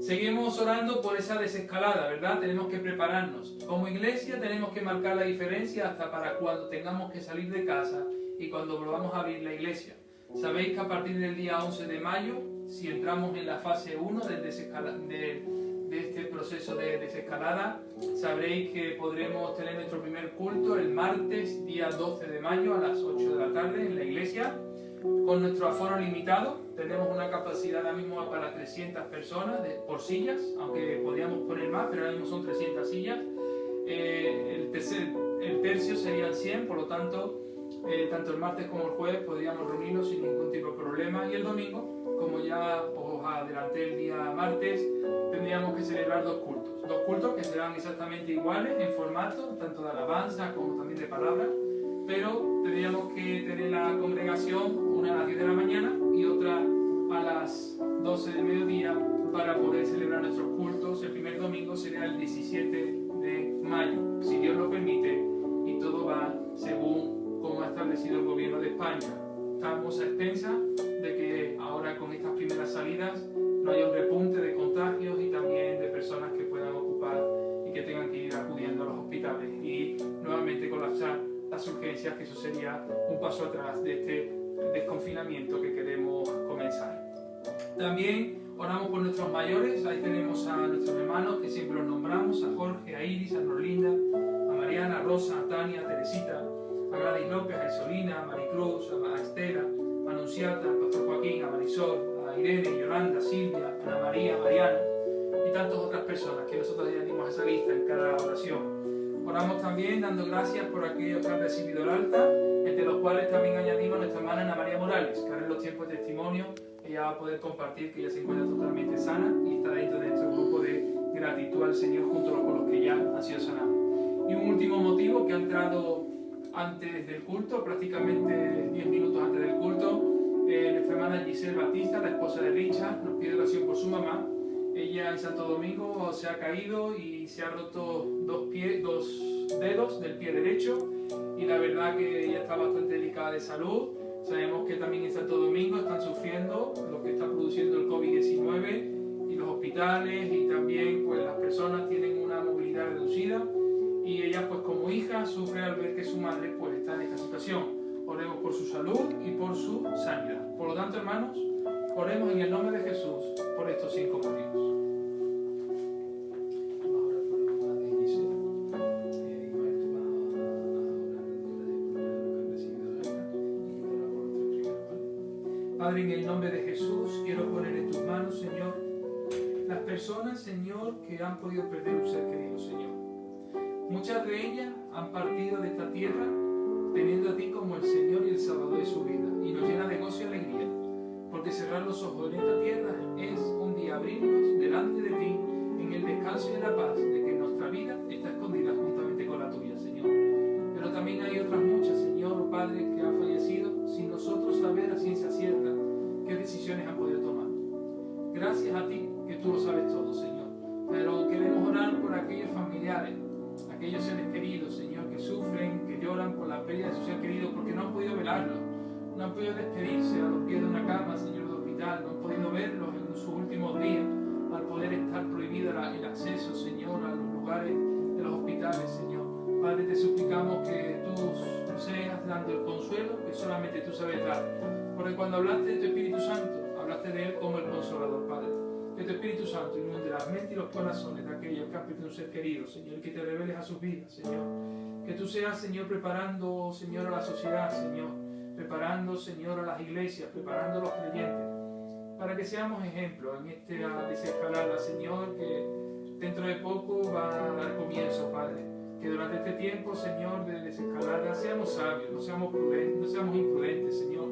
Seguimos orando por esa desescalada, ¿verdad? Tenemos que prepararnos. Como iglesia tenemos que marcar la diferencia hasta para cuando tengamos que salir de casa y cuando volvamos a abrir la iglesia. Sabéis que a partir del día 11 de mayo, si entramos en la fase 1 de este proceso de desescalada, sabréis que podremos tener nuestro primer culto el martes, día 12 de mayo a las 8 de la tarde en la iglesia, con nuestro aforo limitado. Tenemos una capacidad ahora mismo para 300 personas por sillas, aunque podríamos poner más, pero ahora mismo son 300 sillas. El tercio serían 100, por lo tanto, tanto el martes como el jueves podríamos reunirnos sin ningún tipo de problema. Y el domingo, como ya os adelanté el día martes, tendríamos que celebrar dos cultos que serán exactamente iguales en formato, tanto de alabanza como también de palabra, pero tendríamos que tener la congregación, una a las 10 de la mañana y otra a las 12 del mediodía, para poder celebrar nuestros cultos. El primer domingo será el 17 de mayo, si Dios lo permite y todo va según como ha establecido el gobierno de España. Estamos a expensas de que ahora con estas primeras salidas no haya un repunte de contagios y también de personas que puedan ocupar y que tengan que ir acudiendo a los hospitales y nuevamente colapsar las urgencias, que eso sería un paso atrás de este desconfinamiento que queremos comenzar. También oramos por nuestros mayores. Ahí tenemos a nuestros hermanos que siempre los nombramos: a Jorge, a Iris, a Norlinda, a Mariana, a Rosa, a Tania, a Teresita, a Gladys López, a Isolina, a Maricruz, a Estela, a Anunciata, al Pastor Joaquín, a Marisol, a Irene, Yolanda, Silvia, a Ana María, a Mariana y tantas otras personas que nosotros añadimos a esa lista en cada oración. Oramos también dando gracias por aquellos que han recibido el alta, entre los cuales también añadimos a nuestra hermana Ana María Morales, que ahora en los tiempos de testimonio ella va a poder compartir que ella se encuentra totalmente sana y está dentro de nuestro grupo de gratitud al Señor junto con los que ya han sido sanados. Y un último motivo que ha entrado antes del culto, prácticamente 10 minutos antes del culto, nuestra hermana Giselle Batista, la esposa de Richard, nos pide oración por su mamá. Ella en Santo Domingo se ha caído y se ha roto dos dedos del pie derecho y la verdad que ella está bastante delicada de salud. Sabemos que también en Santo Domingo están sufriendo lo que está produciendo el COVID-19 y los hospitales, y también pues las personas tienen una movilidad reducida y ella pues como hija sufre al ver que su madre pues está en esta situación. Oremos por su salud y por su sanidad. Por lo tanto, hermanos, oremos en el nombre de Jesús por estos 5 motivos. Padre, en el nombre de Jesús, quiero poner en tus manos, Señor, las personas, Señor, que han podido perder un ser querido, Señor. Muchas de ellas han partido de esta tierra teniendo a ti como el Señor y el Salvador de su vida, y nos llena de gozo y alegría, porque cerrar los ojos en esta tierra es un día abrirnos delante de ti en el descanso y en la paz de que nuestra vida está escondida juntamente con la tuya, Señor. Pero también hay otras muchas, Señor, Padre, que han fallecido sin nosotros saber a ciencia cierta qué decisiones han podido tomar. Gracias a ti, que tú lo sabes todo, Señor. Pero queremos orar por aquellos familiares, aquellos seres queridos, Señor, que sufren, que lloran por la pérdida de sus seres queridos porque no han podido velarlos, no han podido despedirse a los pies de una cama, Señor, de hospital, no han podido verlos en sus últimos días, al poder estar prohibido el acceso, Señor, a los lugares de los hospitales, Señor. Padre, te suplicamos que tú seas dando el consuelo que solamente tú sabes dar, porque cuando hablaste de tu Espíritu Santo, hablaste de Él como el Consolador, Padre. Que tu Espíritu Santo inunde las mentes y los corazones de aquellos que han perdido un ser querido, Señor, que te reveles a sus vidas, Señor. Que tú seas, Señor, preparando, Señor, a la sociedad, Señor, preparando, Señor, a las iglesias, preparando a los creyentes, para que seamos ejemplos en esta desescalada, Señor, que dentro de poco va a dar comienzo, Padre. Que durante este tiempo, Señor, de desescalada, seamos sabios, no seamos prudentes, no seamos imprudentes, Señor.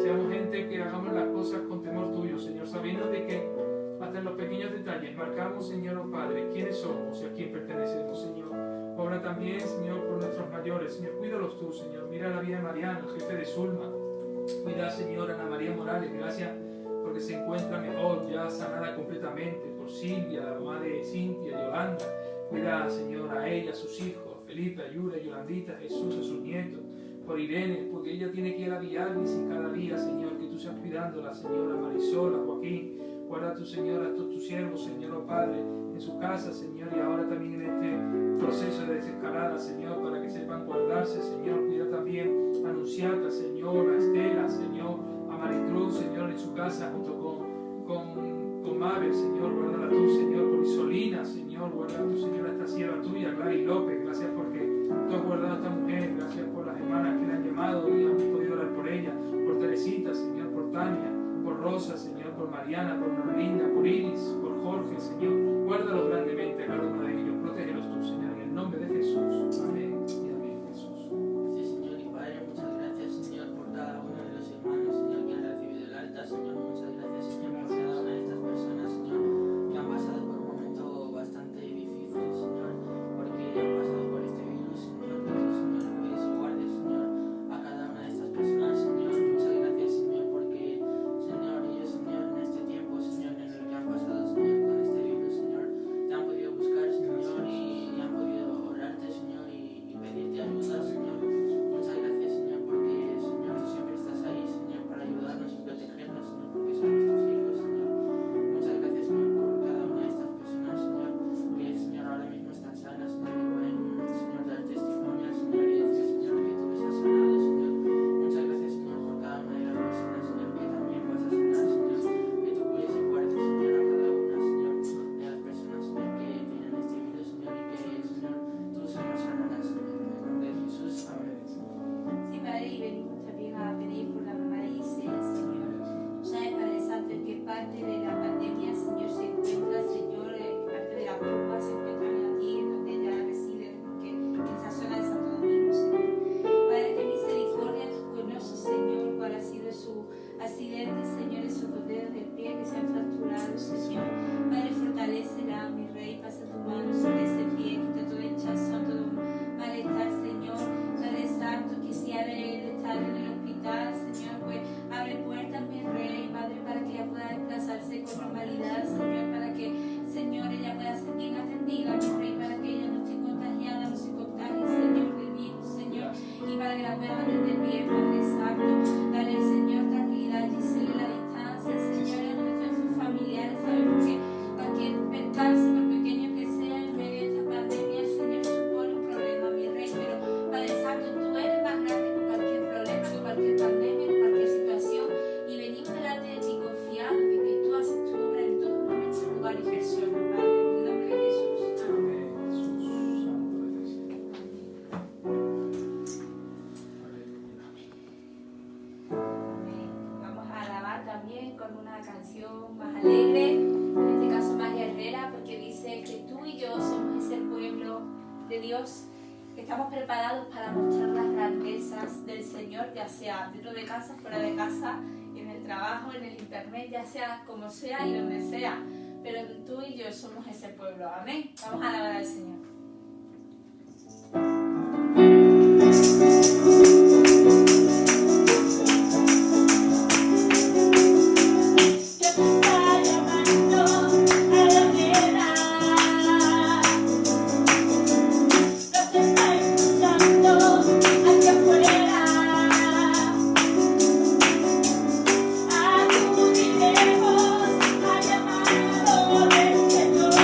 Seamos gente que hagamos las cosas con temor tuyo, Señor, sabiendo de que hasta en los pequeños detalles. Marcamos, Señor, oh Padre, quiénes somos y a quién pertenecemos, Señor. Obra también, Señor, por nuestros mayores. Señor, cuídalos tú, Señor. Mira la vida de Mariano, el jefe de Zulma. Cuida, Señor, a Ana María Morales. Gracias porque se encuentra mejor, ya sanada completamente. Por Silvia, la mamá de Cintia, Yolanda. Cuida, Señor, a ella, a sus hijos, Felipe, a Yura, a Yolandita, a Jesús, a sus nietos. Por Irene, porque ella tiene que ir a Villalvis y cada día, Señor, que tú seas cuidándola, Señor, a Marisol, a Joaquín. Guarda a tu Señor, a todos tus siervos, Señor, oh Padre, en su casa, Señor, y ahora también en este proceso de desescalada, Señor, para que sepan guardarse, Señor. Cuida también a Anunciata, Señor, a Estela, Señor, a Maricruz, Señor, en su casa, junto con Mabel, Señor. Guárdala tú, Señor, por Isolina, Señor. Guarda a tu Señor, a esta sierva tuya, Gladys López. Gracias porque tú has guardado a esta mujer. Gracias por las hermanas que le han llamado y han podido orar por ella. Por Teresita, Señor, por Tania, por Rosa, Señor, por Mariana, por Norlinda, por Iris, por Jorge, Señor. Guárdalos grandemente a cada uno de ellos. Protégelos tú, Señor, en el nombre de Jesús. Amén y amén, Jesús. Sí, Señor y Padre, muchas gracias, Señor, por cada uno de los hermanos, Señor, que han recibido el alta. Señor, muchas gracias, Señor, por cada una de estas personas, Señor, que han pasado por un momento bastante difícil, Señor, porque han pasado por este virus, Señor, que tú, Señor, cuides y guardes, Señor, a cada una de estas personas, Señor. Muchas gracias, Señor, porque, Señor, ellos, Señor, en este tiempo, Señor, en el que han pasado, Señor, con este virus, Señor, te han podido buscar, Señor, y han podido orarte, Señor, y pedirte ayuda, Señor. Muchas gracias, Señor, porque, Señor, tú siempre estás ahí, Señor, para ayudarnos y protegernos, Señor, porque son nuestros hijos, Señor. Muchas gracias, Señor, por cada una de estas personas, Señor, que, Señor, ahora mismo están sanas, Señor, que pueden, Señor, dar testimonio, Señor, y decir, Señor, que tú les has sanado, Señor. Muchas gracias, Señor, por cada una de las personas, Señor, que también vas a sanar, Señor, que tú cuides y guardes, Señor, a cada una, Señor, de las personas, Señor, que tienen este virus, Señor, y que, Señor, tú se nos sanarás, Señor, en el nombre de Jesús. Amén. Sí, Padre, y venimos también a pedir por la mamá de Isel, Señor. Sabes, Padre Santo, en qué parte de la pandemia, Señor, se encuentra, Señor, en parte de la Cuba, se encuentran aquí, en donde ella reside, en esa zona de Santo Domingo, Señor. Padre, de misericordia, tú conoces, Señor, cuál ha sido su accidente, Señor, esos dos dedos del pie que se han fracturado, Señor. Padre, fortalécela, mi Rey, pasa tu mano sobre ese pie, quita todo hinchazón, todo malestar, Señor. Padre Santo, que si ha de estar en el hospital, Señor, pues abre puertas, mi Rey, Padre, para que ella pueda desplazarse con normalidad, Señor, para que, Señor, ella pueda ser bien atendida, mi Rey, para que ella no esté contagiada, no se contagie, Señor, del virus, Señor, y para que la puedan atender bien, Padre Santo. Dale, Señor, tranquilidad, Gisele, la distancia, Señor, en nuestros sus familiares, sabemos que cualquier percance, por pequeño que sea, en medio de esta pandemia, Señor, supone un problema, mi Rey, pero Padre Santo, tú eres más grande que cualquier problema, que cualquier pandemia, que cualquier situación, y venimos delante de ti confiados de que tú haces tu obra en todo momento, lugar y persona, Padre, en el nombre de Jesús. Amén, Jesús, santo eres. Vamos a alabar también con una canción más alegre, en este caso más guerrera, porque dice que tú y yo somos ese pueblo de Dios, que estamos preparados para mostrar las grandezas del Señor, ya sea dentro de casa, fuera de casa, en el trabajo, en el internet, ya sea como sea y donde sea, pero tú y yo somos ese pueblo. Amén. Vamos a alabar al Señor. Acudimos al llamado del Señor.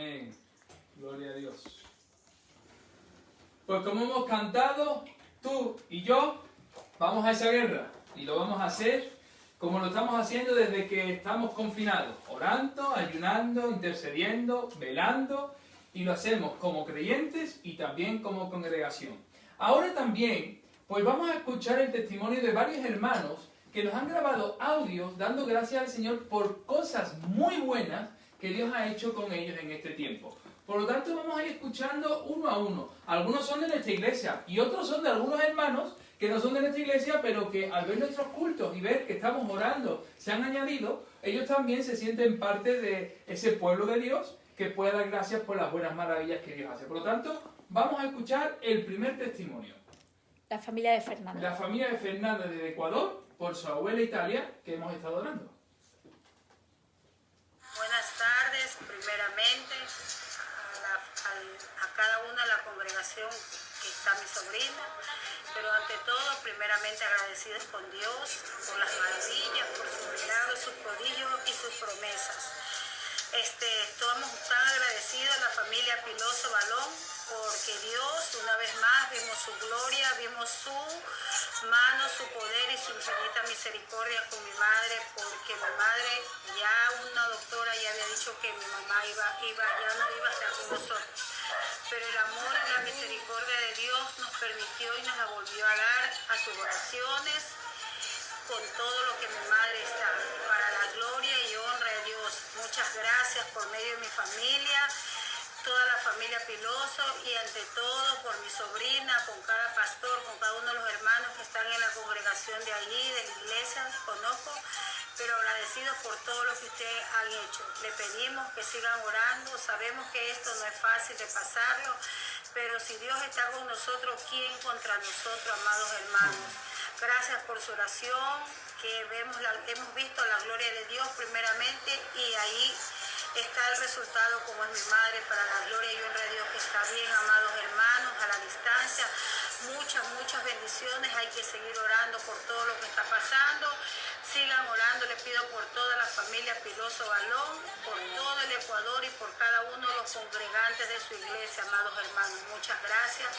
Amén. Gloria a Dios. Pues como hemos cantado, tú y yo vamos a esa guerra. Y lo vamos a hacer como lo estamos haciendo desde que estamos confinados. Orando, ayunando, intercediendo, velando. Y lo hacemos como creyentes y también como congregación. Ahora también, pues vamos a escuchar el testimonio de varios hermanos que nos han grabado audios dando gracias al Señor por cosas muy buenas que Dios ha hecho con ellos en este tiempo. Por lo tanto, vamos a ir escuchando uno a uno. Algunos son de nuestra iglesia y otros son de algunos hermanos que no son de nuestra iglesia, pero que al ver nuestros cultos y ver que estamos orando, se han añadido, ellos también se sienten parte de ese pueblo de Dios que puede dar gracias por las buenas maravillas que Dios hace. Por lo tanto, vamos a escuchar el primer testimonio. La familia de Fernanda. La familia de Fernanda desde Ecuador, por su abuela Italia, que hemos estado orando. Buenas tardes, primeramente a cada una de la congregación que está mi sobrina, pero ante todo, primeramente agradecidos con Dios por las maravillas, por sus milagros, sus prodigios y sus promesas. Estamos tan agradecidos a la familia Piloso Balón porque Dios, una vez más, vimos su gloria, vimos su mano, su poder y su infinita misericordia con mi madre, porque mi madre, ya una doctora ya había dicho que mi mamá ya no iba a estar con nosotros. Pero el amor y la misericordia de Dios nos permitió y nos la volvió a dar a sus oraciones, con todo lo que mi madre está, para la gloria y honra de Dios. Muchas gracias por medio de mi familia, toda la familia Piloso y ante todo por mi sobrina, con cada pastor, con cada uno de los hermanos que están en la congregación de allí, de la iglesia, conozco, pero agradecidos por todo lo que ustedes han hecho. Le pedimos que sigan orando, sabemos que esto no es fácil de pasarlo, pero si Dios está con nosotros, ¿quién contra nosotros, amados hermanos? Gracias por su oración, que hemos visto la gloria de Dios primeramente y ahí está el resultado como es mi madre, para la gloria y honra de Dios, que está bien, amados hermanos, a la distancia. Muchas bendiciones, hay que seguir orando por todo lo que está pasando. Sigan orando, les pido por toda la familia Piloso Balón, por todo el Ecuador y por cada uno de los congregantes de su iglesia, amados hermanos. Muchas gracias.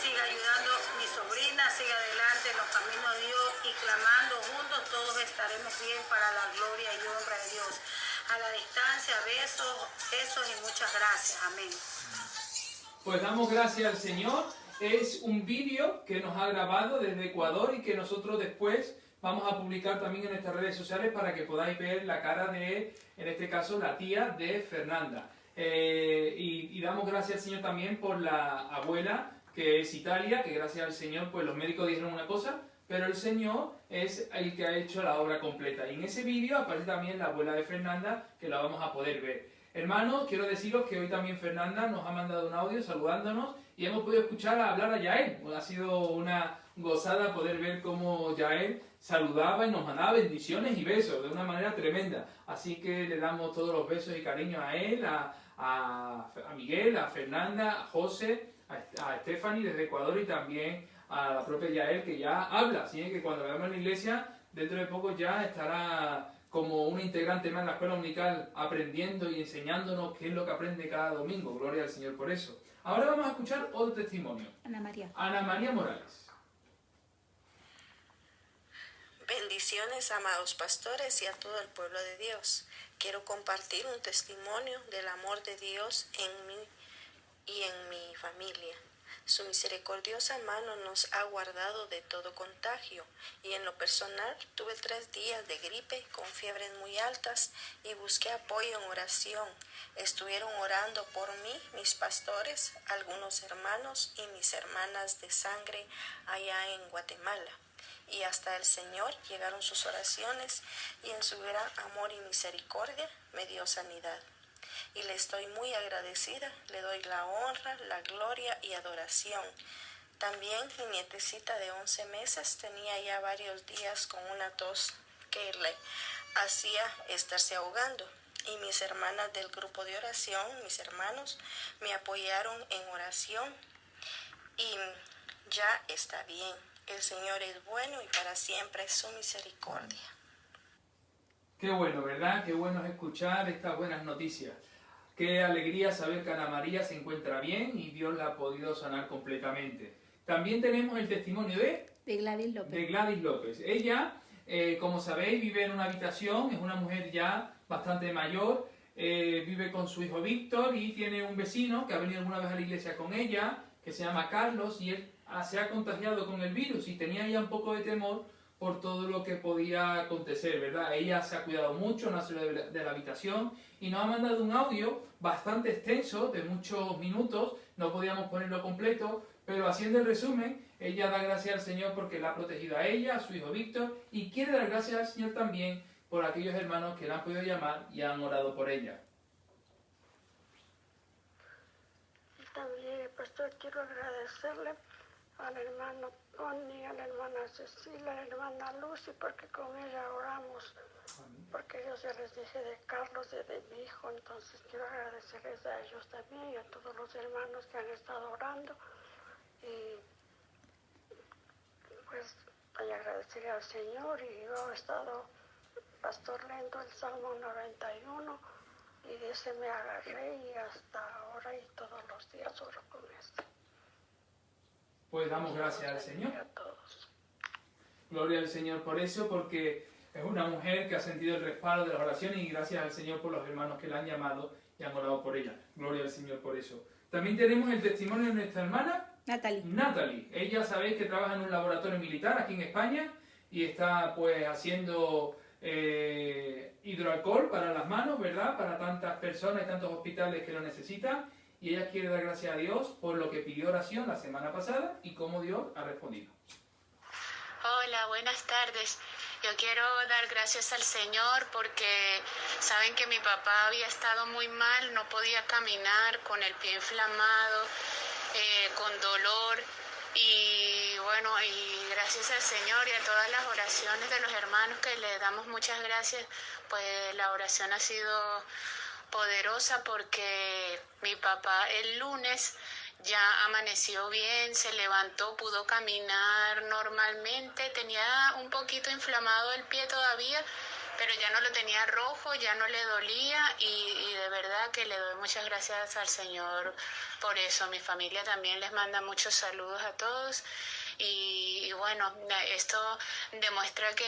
Siga ayudando mi sobrina, siga adelante en los caminos de Dios y clamando juntos, todos estaremos bien para la gloria y honra de Dios. A la distancia, besos y muchas gracias. Amén. Pues damos gracias al Señor. Es un vídeo que nos ha grabado desde Ecuador y que nosotros después vamos a publicar también en nuestras redes sociales para que podáis ver la cara de, en este caso, la tía de Fernanda. Y damos gracias al Señor también por la abuela, que es Italia, que gracias al Señor pues los médicos dijeron una cosa, pero el Señor es el que ha hecho la obra completa. Y en ese vídeo aparece también la abuela de Fernanda, que la vamos a poder ver. Hermanos, quiero deciros que hoy también Fernanda nos ha mandado un audio saludándonos y hemos podido escuchar hablar a Yael. Ha sido una gozada poder ver cómo Yael saludaba y nos mandaba bendiciones y besos de una manera tremenda. Así que le damos todos los besos y cariños a él, a Miguel, a Fernanda, a José, a Stephanie desde Ecuador y también a la propia Yael, que ya habla. Así que cuando la veamos en la iglesia, dentro de poco ya estará como un integrante más en la escuela dominical, aprendiendo y enseñándonos qué es lo que aprende cada domingo. Gloria al Señor por eso. Ahora vamos a escuchar otro testimonio. Ana María. Ana María Morales. Bendiciones, amados pastores y a todo el pueblo de Dios. Quiero compartir un testimonio del amor de Dios en mí y en mi familia. Su misericordiosa mano nos ha guardado de todo contagio y en lo personal tuve 3 días de gripe con fiebres muy altas y busqué apoyo en oración. Estuvieron orando por mí mis pastores, algunos hermanos y mis hermanas de sangre allá en Guatemala. Y hasta el Señor llegaron sus oraciones y en su gran amor y misericordia me dio sanidad. Y le estoy muy agradecida, le doy la honra, la gloria y adoración. También mi nietecita de 11 meses tenía ya varios días con una tos que le hacía estarse ahogando. Y mis hermanas del grupo de oración, mis hermanos, me apoyaron en oración y ya está bien. El Señor es bueno y para siempre es su misericordia. Qué bueno, ¿verdad? Qué bueno es escuchar estas buenas noticias. Qué alegría saber que Ana María se encuentra bien y Dios la ha podido sanar completamente. También tenemos el testimonio de Gladys López. De Gladys López. Ella, como sabéis, vive en una habitación, es una mujer ya bastante mayor, vive con su hijo Víctor y tiene un vecino que ha venido alguna vez a la iglesia con ella, que se llama Carlos, y él se ha contagiado con el virus y tenía ya un poco de temor por todo lo que podía acontecer, ¿verdad? Ella se ha cuidado mucho, no ha salido de la habitación y nos ha mandado un audio bastante extenso, de muchos minutos, no podíamos ponerlo completo, pero haciendo el resumen, ella da gracias al Señor porque la ha protegido a ella, a su hijo Víctor, y quiere dar gracias al Señor también por aquellos hermanos que la han podido llamar y han orado por ella. También, pastor, quiero agradecerle al hermano Tony, a la hermana Cecilia, a la hermana Lucy, porque con ella oramos, porque yo ya les dije de Carlos y de mi hijo, entonces quiero agradecerles a ellos también y a todos los hermanos que han estado orando, y pues voy a agradecerle al Señor, y yo he estado, pastor, leyendo el Salmo 91, y de ese me agarré y hasta ahora y todos los días oro con este. Pues damos gracias al Señor. Gloria al Señor por eso, porque es una mujer que ha sentido el respaldo de las oraciones y gracias al Señor por los hermanos que la han llamado y han orado por ella. Gloria al Señor por eso. También tenemos el testimonio de nuestra hermana Natalie. Ella, sabéis que trabaja en un laboratorio militar aquí en España y está pues haciendo hidroalcohol para las manos, ¿verdad? Para tantas personas y tantos hospitales que lo necesitan. Y ella quiere dar gracias a Dios por lo que pidió oración la semana pasada y cómo Dios ha respondido. Hola, buenas tardes. Yo quiero dar gracias al Señor porque saben que mi papá había estado muy mal, no podía caminar, con el pie inflamado, con dolor. Y bueno, y gracias al Señor y a todas las oraciones de los hermanos que le damos muchas gracias, pues la oración ha sido poderosa porque mi papá el lunes ya amaneció bien, se levantó, pudo caminar normalmente, tenía un poquito inflamado el pie todavía, pero ya no lo tenía rojo, ya no le dolía y de verdad que le doy muchas gracias al Señor por eso. Mi familia también les manda muchos saludos a todos y bueno, esto demuestra que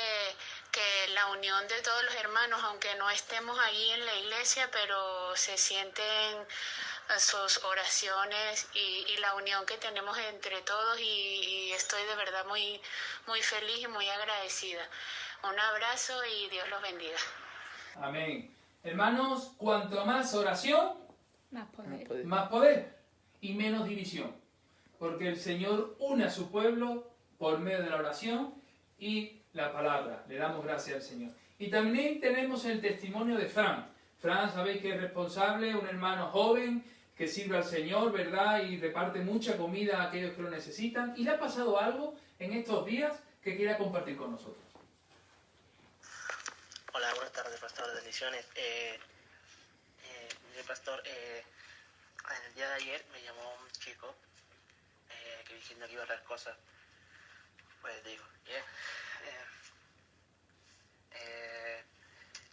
la unión de todos los hermanos, aunque no estemos ahí en la iglesia, pero se sienten sus oraciones y la unión que tenemos entre todos y estoy de verdad muy, muy feliz y muy agradecida. Un abrazo y Dios los bendiga. Amén. Hermanos, cuanto más oración, más poder y menos división. Porque el Señor une a su pueblo por medio de la oración y la palabra. Le damos gracias al Señor. Y también tenemos el testimonio de Fran. Fran, sabéis que es responsable, un hermano joven que sirve al Señor, ¿verdad? Y reparte mucha comida a aquellos que lo necesitan. Y le ha pasado algo en estos días que quiera compartir con nosotros. Hola, buenas tardes, pastor, bendiciones. Pastor, en el día de ayer me llamó un chico que diciendo que iba a hacer cosas. Pues digo,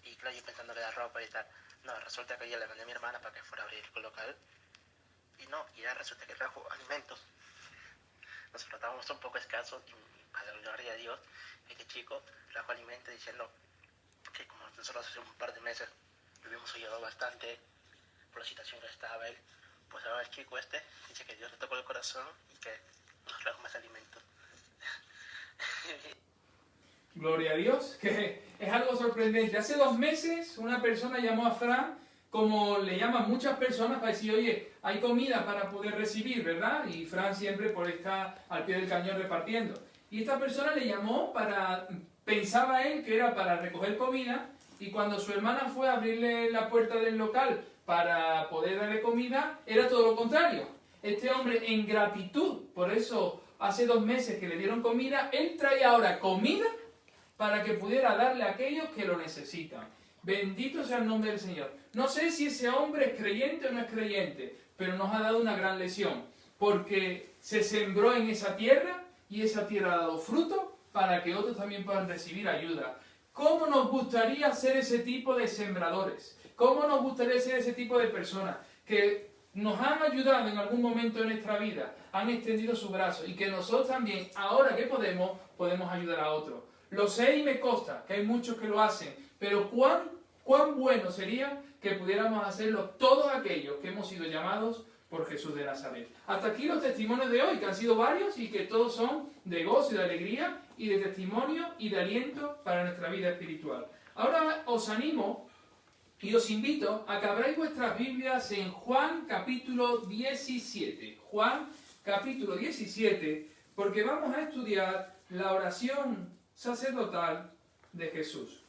y claro, yo pensando que era ropa y tal. No, resulta que yo le mandé a mi hermana para que fuera a abrir el local. Y no, y ya resulta que trajo alimentos. Nosotros estábamos un poco escasos y a la gloria de Dios, este chico trajo alimentos diciendo que como nosotros hace un par de meses lo habíamos ayudado bastante por la situación que estaba él, pues ahora el chico este dice que Dios le tocó el corazón y que nos trajo más alimentos. Gloria a Dios, que es algo sorprendente. Hace 2 meses una persona llamó a Fran, como le llaman muchas personas, para decir, oye, hay comida para poder recibir, ¿verdad? Y Fran siempre por estar al pie del cañón repartiendo. Y esta persona le llamó para, pensaba él que era para recoger comida, y cuando su hermana fue a abrirle la puerta del local para poder darle comida, era todo lo contrario. Este hombre, en gratitud, por eso hace 2 meses que le dieron comida, él trae ahora comida para que pudiera darle a aquellos que lo necesitan. Bendito sea el nombre del Señor. No sé si ese hombre es creyente o no es creyente, pero nos ha dado una gran lección, porque se sembró en esa tierra y esa tierra ha dado fruto para que otros también puedan recibir ayuda. ¿Cómo nos gustaría ser ese tipo de sembradores? ¿Cómo nos gustaría ser ese tipo de personas que nos han ayudado en algún momento de nuestra vida, han extendido su brazo y que nosotros también, ahora que podemos ayudar a otros? Lo sé y me consta que hay muchos que lo hacen, pero cuán bueno sería que pudiéramos hacerlo todos aquellos que hemos sido llamados por Jesús de Nazaret. Hasta aquí los testimonios de hoy, que han sido varios y que todos son de gozo y de alegría y de testimonio y de aliento para nuestra vida espiritual. Ahora os animo y os invito a que abráis vuestras Biblias en Juan capítulo 17. Juan capítulo 17, porque vamos a estudiar la oración sacerdotal de Jesús.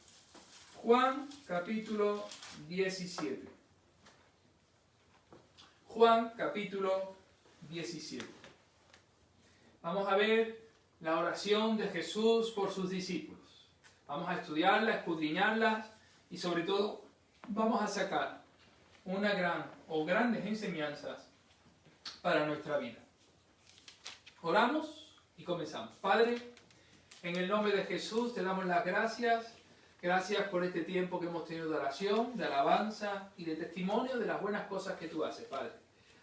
Juan capítulo 17. Juan capítulo 17. Vamos a ver la oración de Jesús por sus discípulos. Vamos a estudiarla, escudriñarlas y sobre todo vamos a sacar una grandes enseñanzas para nuestra vida. Oramos y comenzamos. Padre, en el nombre de Jesús te damos las gracias. Gracias por este tiempo que hemos tenido de oración, de alabanza y de testimonio de las buenas cosas que tú haces, Padre.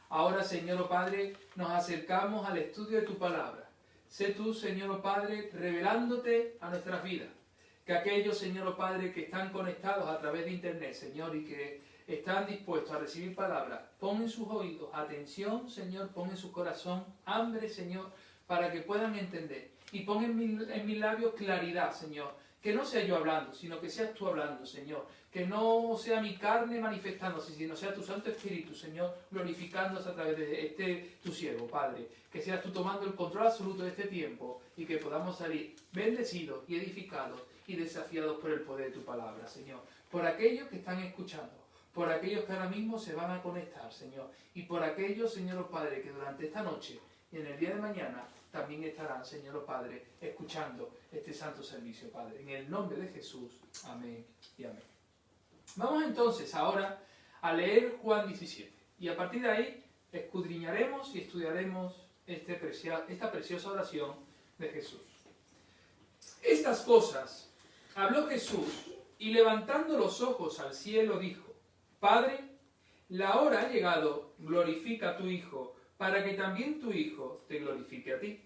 Ahora, Señor, oh Padre, nos acercamos al estudio de tu palabra. Sé tú, Señor, oh Padre, revelándote a nuestras vidas. Que aquellos, Señor, oh Padre, que están conectados a través de Internet, Señor, y que están dispuestos a recibir palabras, pon en sus oídos atención, Señor, pon en su corazón hambre, Señor, para que puedan entender. Y pon en mis labios claridad, Señor. Que no sea yo hablando, sino que seas tú hablando, Señor. Que no sea mi carne manifestándose, sino sea tu Santo Espíritu, Señor, glorificándose a través de tu siervo, Padre. Que seas tú tomando el control absoluto de este tiempo y que podamos salir bendecidos y edificados y desafiados por el poder de tu palabra, Señor. Por aquellos que están escuchando, por aquellos que ahora mismo se van a conectar, Señor. Y por aquellos, Señor, oh Padre, que durante esta noche y en el día de mañana también estarán, Señor, oh Padre, escuchando este santo servicio, Padre. En el nombre de Jesús. Amén y amén. Vamos entonces ahora a leer Juan 17. Y a partir de ahí escudriñaremos y estudiaremos esta preciosa oración de Jesús. Estas cosas habló Jesús y levantando los ojos al cielo dijo: Padre, la hora ha llegado, glorifica a tu Hijo, para que también tu Hijo te glorifique a ti.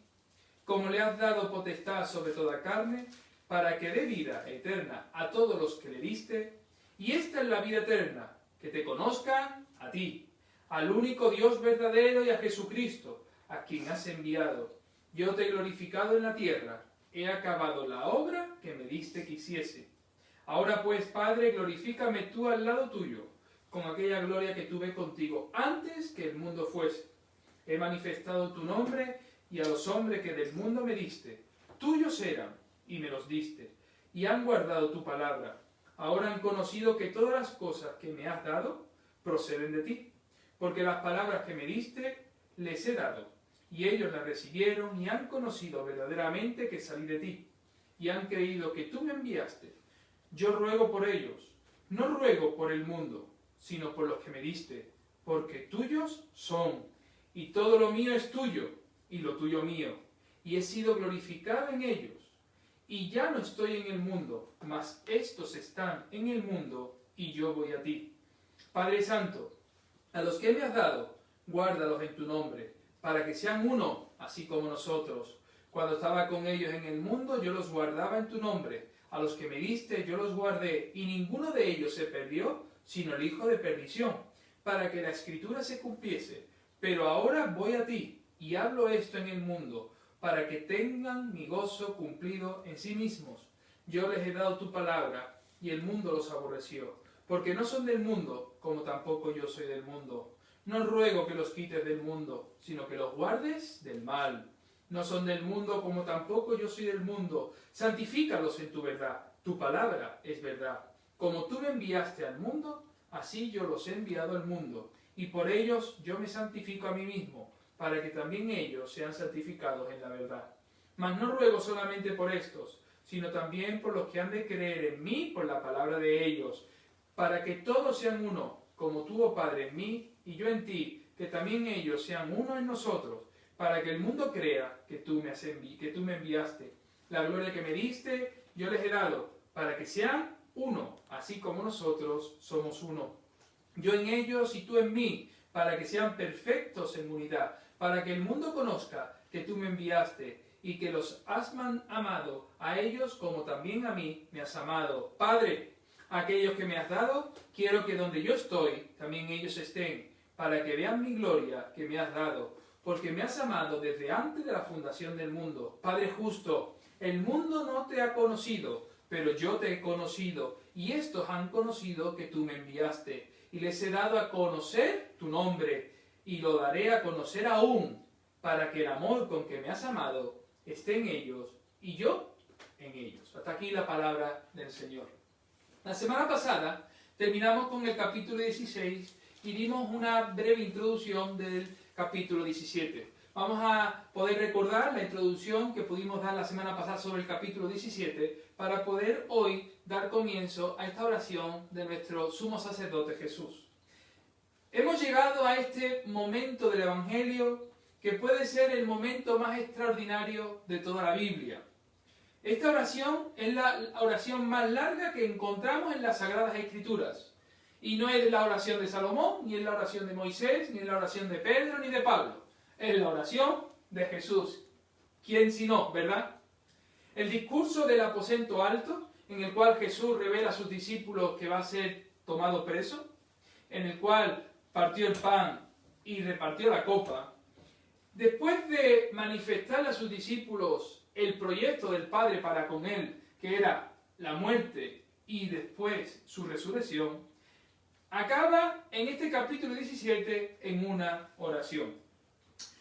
Como le has dado potestad sobre toda carne, para que dé vida eterna a todos los que le diste, y esta es la vida eterna, que te conozcan a ti, al único Dios verdadero y a Jesucristo, a quien has enviado. Yo te he glorificado en la tierra, he acabado la obra que me diste que hiciese. Ahora pues, Padre, glorifícame tú al lado tuyo, con aquella gloria que tuve contigo antes que el mundo fuese. He manifestado tu nombre y a los hombres que del mundo me diste. Tuyos eran y me los diste, y han guardado tu palabra. Ahora han conocido que todas las cosas que me has dado proceden de ti, porque las palabras que me diste les he dado, y ellos las recibieron y han conocido verdaderamente que salí de ti, y han creído que tú me enviaste. Yo ruego por ellos, no ruego por el mundo, sino por los que me diste, porque tuyos son, y todo lo mío es tuyo, y lo tuyo mío, y he sido glorificado en ellos. Y ya no estoy en el mundo, mas estos están en el mundo, y yo voy a ti. Padre Santo, a los que me has dado, guárdalos en tu nombre, para que sean uno, así como nosotros. Cuando estaba con ellos en el mundo, yo los guardaba en tu nombre. A los que me diste, yo los guardé, y ninguno de ellos se perdió, sino el hijo de perdición, para que la Escritura se cumpliese. Pero ahora voy a ti, y hablo esto en el mundo, para que tengan mi gozo cumplido en sí mismos. Yo les he dado tu palabra, y el mundo los aborreció, porque no son del mundo, como tampoco yo soy del mundo. No ruego que los quites del mundo, sino que los guardes del mal. No son del mundo, como tampoco yo soy del mundo. Santifícalos en tu verdad. Tu palabra es verdad. Como tú me enviaste al mundo, así yo los he enviado al mundo. Y por ellos yo me santifico a mí mismo, para que también ellos sean santificados en la verdad. Mas no ruego solamente por estos, sino también por los que han de creer en mí por la palabra de ellos, para que todos sean uno, como tú, oh Padre, en mí y yo en ti, que también ellos sean uno en nosotros, para que el mundo crea que tú me enviaste. La gloria que me diste, yo les he dado, para que sean uno, así como nosotros somos uno. Yo en ellos y tú en mí, para que sean perfectos en unidad, para que el mundo conozca que tú me enviaste y que los has amado a ellos como también a mí me has amado. Padre, aquellos que me has dado, quiero que donde yo estoy, también ellos estén, para que vean mi gloria que me has dado, porque me has amado desde antes de la fundación del mundo. Padre justo, el mundo no te ha conocido, pero yo te he conocido, y estos han conocido que tú me enviaste, y les he dado a conocer tu nombre, y lo daré a conocer aún, para que el amor con que me has amado esté en ellos, y yo en ellos. Hasta aquí la palabra del Señor. La semana pasada terminamos con el capítulo 16 y dimos una breve introducción del capítulo 17. Vamos a poder recordar la introducción que pudimos dar la semana pasada sobre el capítulo 17 para poder hoy dar comienzo a esta oración de nuestro sumo sacerdote Jesús. Hemos llegado a este momento del Evangelio que puede ser el momento más extraordinario de toda la Biblia. Esta oración es la oración más larga que encontramos en las Sagradas Escrituras. Y no es la oración de Salomón, ni es la oración de Moisés, ni es la oración de Pedro, ni de Pablo. Es la oración de Jesús. ¿Quién si no, verdad? El discurso del aposento alto, en el cual Jesús revela a sus discípulos que va a ser tomado preso, en el cual partió el pan y repartió la copa. Después de manifestarle a sus discípulos el proyecto del Padre para con él, que era la muerte y después su resurrección, acaba en este capítulo 17 en una oración.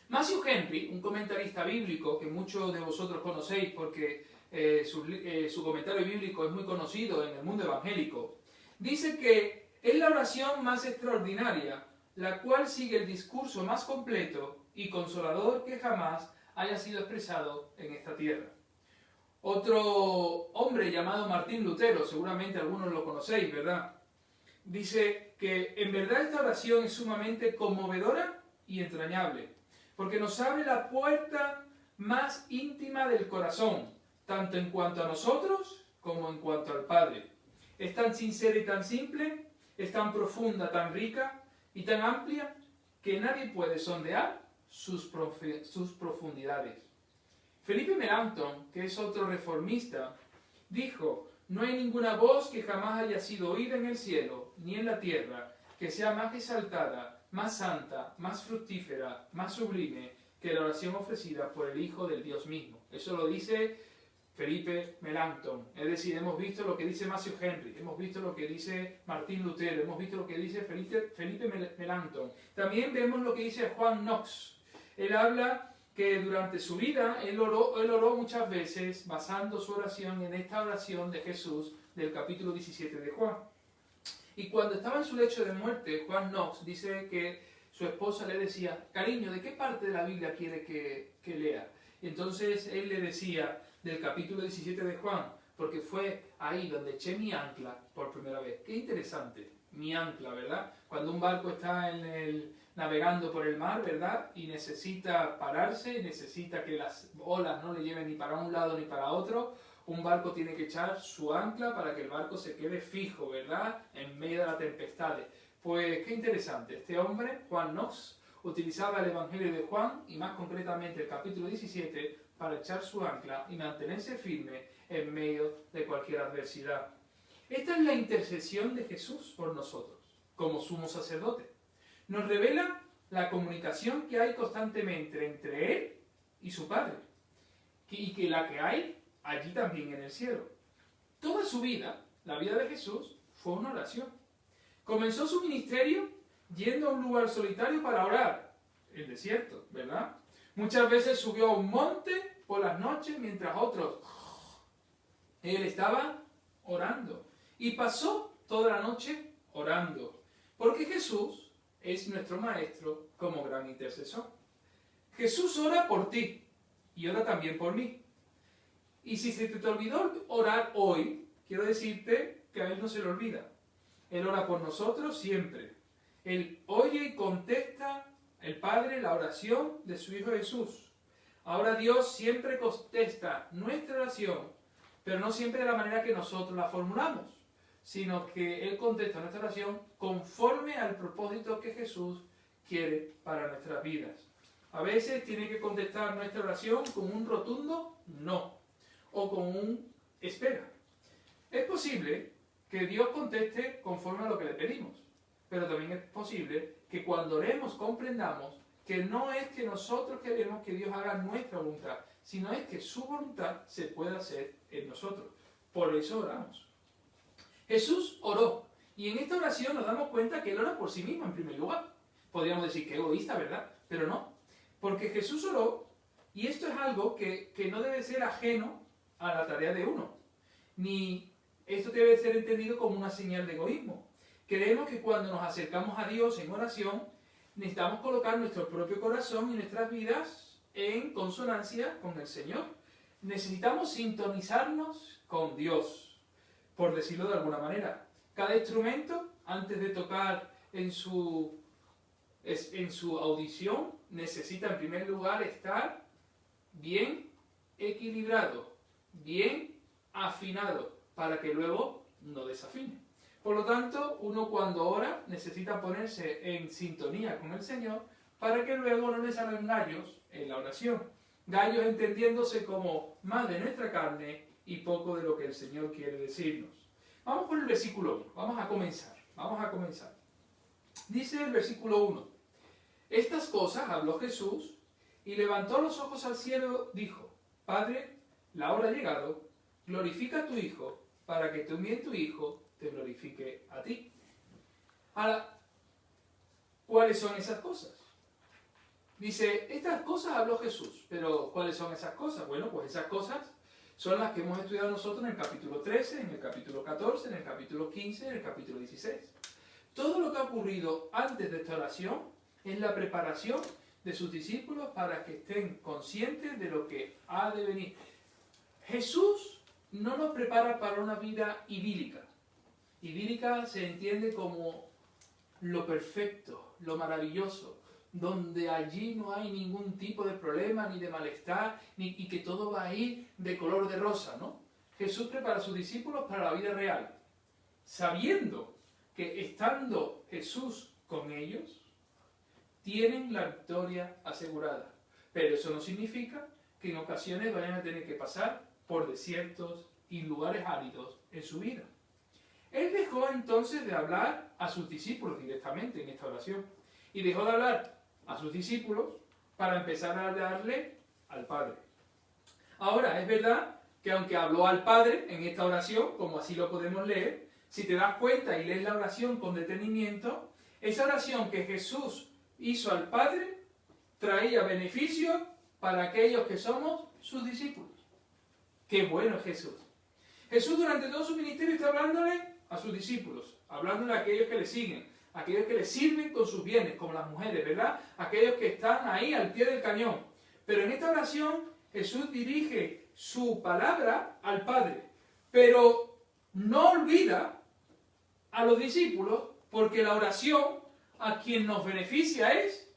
Matthew Henry, un comentarista bíblico que muchos de vosotros conocéis porque su comentario bíblico es muy conocido en el mundo evangélico, dice que es la oración más extraordinaria, la cual sigue el discurso más completo y consolador que jamás haya sido expresado en esta tierra. Otro hombre llamado Martín Lutero, seguramente algunos lo conocéis, ¿verdad? Dice que en verdad esta oración es sumamente conmovedora y entrañable, porque nos abre la puerta más íntima del corazón, tanto en cuanto a nosotros como en cuanto al Padre. Es tan sincera y tan simple, es tan profunda, tan rica y tan amplia, que nadie puede sondear sus profundidades. Felipe Melanchthon, que es otro reformista, dijo: no hay ninguna voz que jamás haya sido oída en el cielo ni en la tierra que sea más exaltada, más santa, más fructífera, más sublime que la oración ofrecida por el Hijo del Dios mismo. Eso lo dice Felipe Melanchthon. Es decir, hemos visto lo que dice Matthew Henry, hemos visto lo que dice Martín Lutero, hemos visto lo que dice Felipe Melanchthon. También vemos lo que dice Juan Knox. Él habla que durante su vida él oró muchas veces basando su oración en esta oración de Jesús del capítulo 17 de Juan. Y cuando estaba en su lecho de muerte, Juan Knox dice que su esposa le decía: cariño, ¿de qué parte de la Biblia quiere que lea? Y entonces él le decía del capítulo 17 de Juan, porque fue ahí donde eché mi ancla por primera vez. Qué interesante, mi ancla, ¿verdad? Cuando un barco está navegando por el mar, ¿verdad? Y necesita pararse, necesita que las olas no le lleven ni para un lado ni para otro. Un barco tiene que echar su ancla para que el barco se quede fijo, ¿verdad? En medio de las tempestades. Pues qué interesante. Este hombre, Juan Knox, utilizaba el Evangelio de Juan, y más concretamente el capítulo 17, para echar su ancla y mantenerse firme en medio de cualquier adversidad. Esta es la intercesión de Jesús por nosotros, como sumo sacerdote. Nos revela la comunicación que hay constantemente entre Él y su Padre, y que la que hay allí también en el cielo. Toda su vida, la vida de Jesús, fue una oración. Comenzó su ministerio yendo a un lugar solitario para orar, el desierto, ¿verdad? Muchas veces subió a un monte por las noches mientras otros... Él estaba orando y pasó toda la noche orando, porque Jesús es nuestro Maestro como gran intercesor. Jesús ora por ti y ora también por mí. Y si se te olvidó orar hoy, quiero decirte que a Él no se le olvida. Él ora por nosotros siempre. Él oye y contesta el Padre la oración de su Hijo Jesús. Ahora Dios siempre contesta nuestra oración, pero no siempre de la manera que nosotros la formulamos. sino que Él contesta nuestra oración conforme al propósito que Jesús quiere para nuestras vidas. A veces tiene que contestar nuestra oración con un rotundo no, o con un espera. Es posible que Dios conteste conforme a lo que le pedimos, pero también es posible que cuando oremos comprendamos que no es que nosotros queremos que Dios haga nuestra voluntad, sino es que su voluntad se pueda hacer en nosotros. Por eso oramos. Jesús oró, y en esta oración nos damos cuenta que Él ora por sí mismo en primer lugar. Podríamos decir que egoísta, ¿verdad? Pero no, porque Jesús oró, y esto es algo que no debe ser ajeno a la tarea de uno, ni esto debe ser entendido como una señal de egoísmo. Creemos que cuando nos acercamos a Dios en oración, necesitamos colocar nuestro propio corazón y nuestras vidas en consonancia con el Señor. Necesitamos sintonizarnos con Dios, por decirlo de alguna manera. Cada instrumento, antes de tocar en su audición, necesita en primer lugar estar bien equilibrado, bien afinado, para que luego no desafine. Por lo tanto, uno cuando ora necesita ponerse en sintonía con el Señor para que luego no le salgan gallos en la oración. Gallos entendiéndose como más de nuestra carne y poco de lo que el Señor quiere decirnos. Vamos por el versículo 1. Vamos a comenzar. Dice el versículo 1. Estas cosas habló Jesús y levantó los ojos al cielo, dijo: Padre, la hora ha llegado, glorifica a tu Hijo, para que también tu Hijo te glorifique a ti. Ahora, ¿cuáles son esas cosas? Dice, estas cosas habló Jesús, pero ¿cuáles son esas cosas? Bueno, pues esas cosas son las que hemos estudiado nosotros en el capítulo 13, en el capítulo 14, en el capítulo 15, en el capítulo 16. Todo lo que ha ocurrido antes de esta oración es la preparación de sus discípulos para que estén conscientes de lo que ha de venir. Jesús no nos prepara para una vida idílica. Idílica se entiende como lo perfecto, lo maravilloso, donde allí no hay ningún tipo de problema ni de malestar y que todo va a ir de color de rosa, ¿no? Jesús prepara a sus discípulos para la vida real, sabiendo que estando Jesús con ellos, tienen la victoria asegurada. Pero eso no significa que en ocasiones vayan a tener que pasar por desiertos y lugares áridos en su vida. Él dejó entonces de hablar a sus discípulos directamente en esta oración y dejó de hablar a sus discípulos para empezar a hablarle al Padre. Ahora, es verdad que aunque habló al Padre en esta oración, como así lo podemos leer, si te das cuenta y lees la oración con detenimiento, esa oración que Jesús hizo al Padre traía beneficios para aquellos que somos sus discípulos. ¡Qué bueno es Jesús! Jesús durante todo su ministerio está hablándole a sus discípulos, hablándole a aquellos que le siguen, a aquellos que le sirven con sus bienes, como las mujeres, ¿verdad? Aquellos que están ahí al pie del cañón. Pero en esta oración Jesús dirige su palabra al Padre, pero no olvida a los discípulos, porque la oración a quien nos beneficia es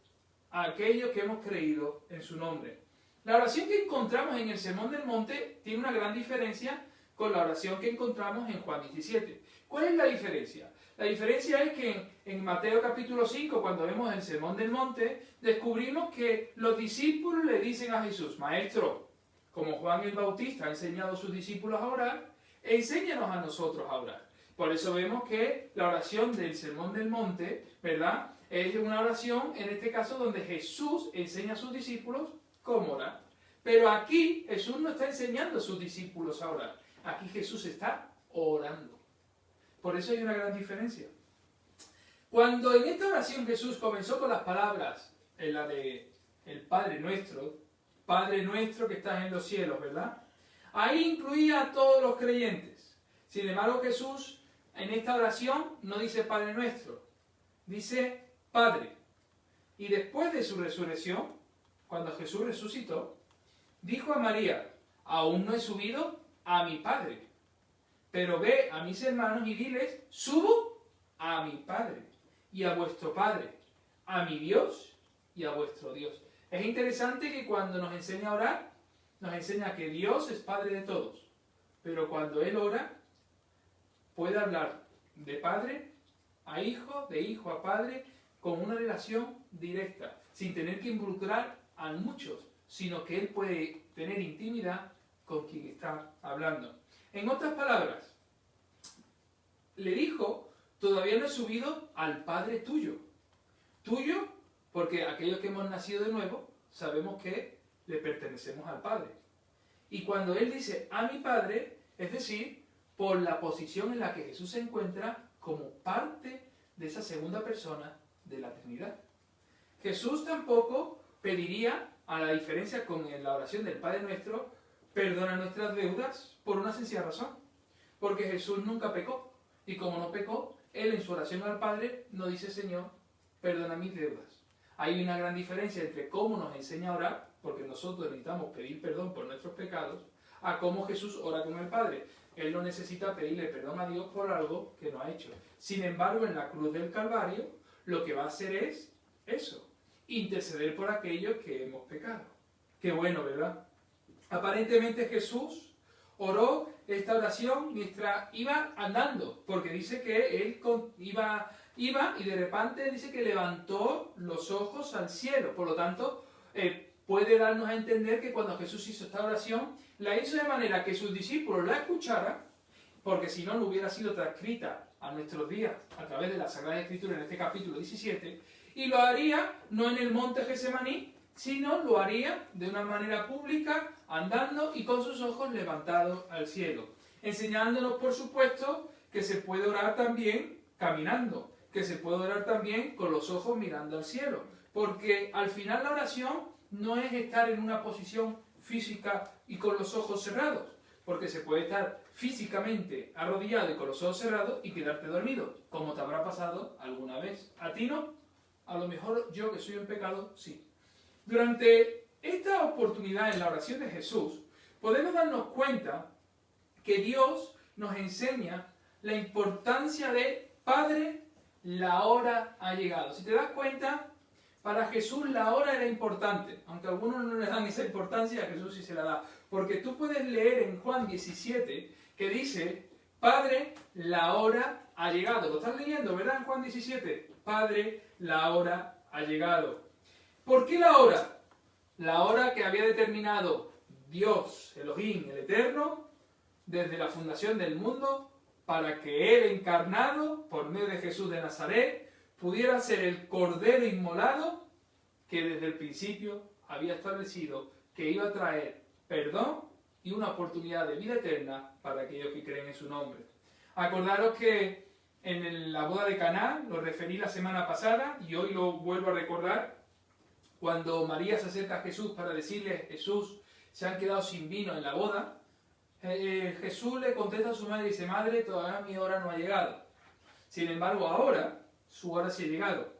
a aquellos que hemos creído en su nombre. La oración que encontramos en el Sermón del Monte tiene una gran diferencia con la oración que encontramos en Juan 17. ¿Cuál es la diferencia? La diferencia es que en Mateo capítulo 5, cuando vemos el Sermón del Monte, descubrimos que los discípulos le dicen a Jesús: Maestro, como Juan el Bautista ha enseñado a sus discípulos a orar, enséñanos a nosotros a orar. Por eso vemos que la oración del Sermón del Monte, ¿verdad?, es una oración, en este caso, donde Jesús enseña a sus discípulos cómo orar. Pero aquí Jesús no está enseñando a sus discípulos a orar. Aquí Jesús está orando. Por eso hay una gran diferencia. Cuando en esta oración Jesús comenzó con las palabras, en la de el Padre nuestro que estás en los cielos, ¿verdad? Ahí incluía a todos los creyentes. Sin embargo, Jesús en esta oración no dice Padre nuestro, dice Padre. Y después de su resurrección, cuando Jesús resucitó, dijo a María: aún no he subido a mi Padre, pero ve a mis hermanos y diles: subo a mi Padre y a vuestro Padre, a mi Dios y a vuestro Dios. Es interesante que cuando nos enseña a orar, nos enseña que Dios es Padre de todos, pero cuando Él ora puede hablar de padre a hijo, de hijo a padre, con una relación directa, sin tener que involucrar a muchos, sino que él puede tener intimidad con quien está hablando. En otras palabras, le dijo, todavía no he subido al Padre tuyo. Tuyo, porque aquellos que hemos nacido de nuevo, sabemos que le pertenecemos al Padre. Y cuando él dice a mi Padre, es decir, por la posición en la que Jesús se encuentra como parte de esa segunda persona de la Trinidad. Jesús tampoco pediría, a la diferencia con la oración del Padre Nuestro, perdona nuestras deudas por una sencilla razón. Porque Jesús nunca pecó. Y como no pecó, él en su oración al Padre no dice, Señor, perdona mis deudas. Hay una gran diferencia entre cómo nos enseña a orar, porque nosotros necesitamos pedir perdón por nuestros pecados, a cómo Jesús ora con el Padre. Él no necesita pedirle perdón a Dios por algo que no ha hecho. Sin embargo, en la cruz del Calvario, lo que va a hacer es eso, interceder por aquellos que hemos pecado. Qué bueno, ¿verdad? Aparentemente Jesús oró esta oración mientras iba andando, porque dice que él iba y de repente dice que levantó los ojos al cielo. Por lo tanto, puede darnos a entender que cuando Jesús hizo esta oración, la hizo de manera que sus discípulos la escucharan, porque si no, no hubiera sido transcrita a nuestros días a través de la Sagrada Escritura en este capítulo 17, y lo haría no en el monte Getsemaní, sino lo haría de una manera pública, andando y con sus ojos levantados al cielo, enseñándonos, por supuesto, que se puede orar también caminando, que se puede orar también con los ojos mirando al cielo, porque al final la oración no es estar en una posición física y con los ojos cerrados, porque se puede estar físicamente arrodillado y con los ojos cerrados y quedarte dormido, como te habrá pasado alguna vez. ¿A ti no? A lo mejor yo, que soy un pecado, sí. Durante esta oportunidad en la oración de Jesús, podemos darnos cuenta que Dios nos enseña la importancia de Padre, la hora ha llegado. Si te das cuenta, para Jesús la hora era importante, aunque a algunos no le dan esa importancia, a Jesús sí se la da. Porque tú puedes leer en Juan 17 que dice, Padre, la hora ha llegado. Lo estás leyendo, ¿verdad? En Juan 17, Padre, la hora ha llegado. ¿Por qué la hora? La hora que había determinado Dios, Elohim, el Eterno, desde la fundación del mundo, para que Él encarnado, por medio de Jesús de Nazaret, pudiera ser el Cordero inmolado que desde el principio había establecido que iba a traer perdón y una oportunidad de vida eterna para aquellos que creen en su nombre. Acordaros que en la boda de Caná, lo referí la semana pasada y hoy lo vuelvo a recordar, cuando María se acerca a Jesús para decirle, Jesús, se han quedado sin vino en la boda, Jesús le contesta a su madre y dice, madre, todavía mi hora no ha llegado. Sin embargo, ahora su hora sí ha llegado.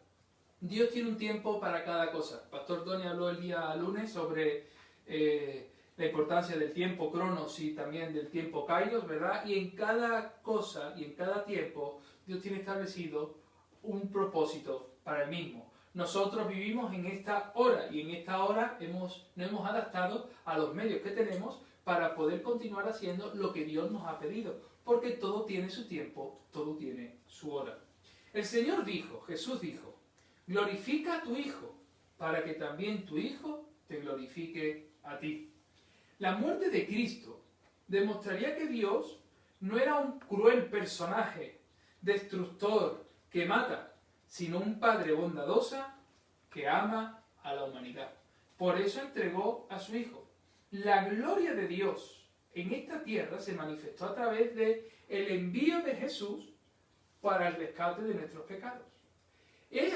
Dios tiene un tiempo para cada cosa. Pastor Tony habló el día lunes sobre la importancia del tiempo Cronos y también del tiempo Kairos, ¿verdad? Y en cada cosa y en cada tiempo Dios tiene establecido un propósito para el mismo. Nosotros vivimos en esta hora y en esta hora nos hemos adaptado a los medios que tenemos para poder continuar haciendo lo que Dios nos ha pedido, porque todo tiene su tiempo, todo tiene su hora. El Señor dijo, Jesús dijo, glorifica a tu Hijo, para que también tu Hijo te glorifique a ti. La muerte de Cristo demostraría que Dios no era un cruel personaje, destructor, que mata, sino un Padre bondadoso que ama a la humanidad. Por eso entregó a su Hijo. La gloria de Dios en esta tierra se manifestó a través del envío de Jesús para el rescate de nuestros pecados.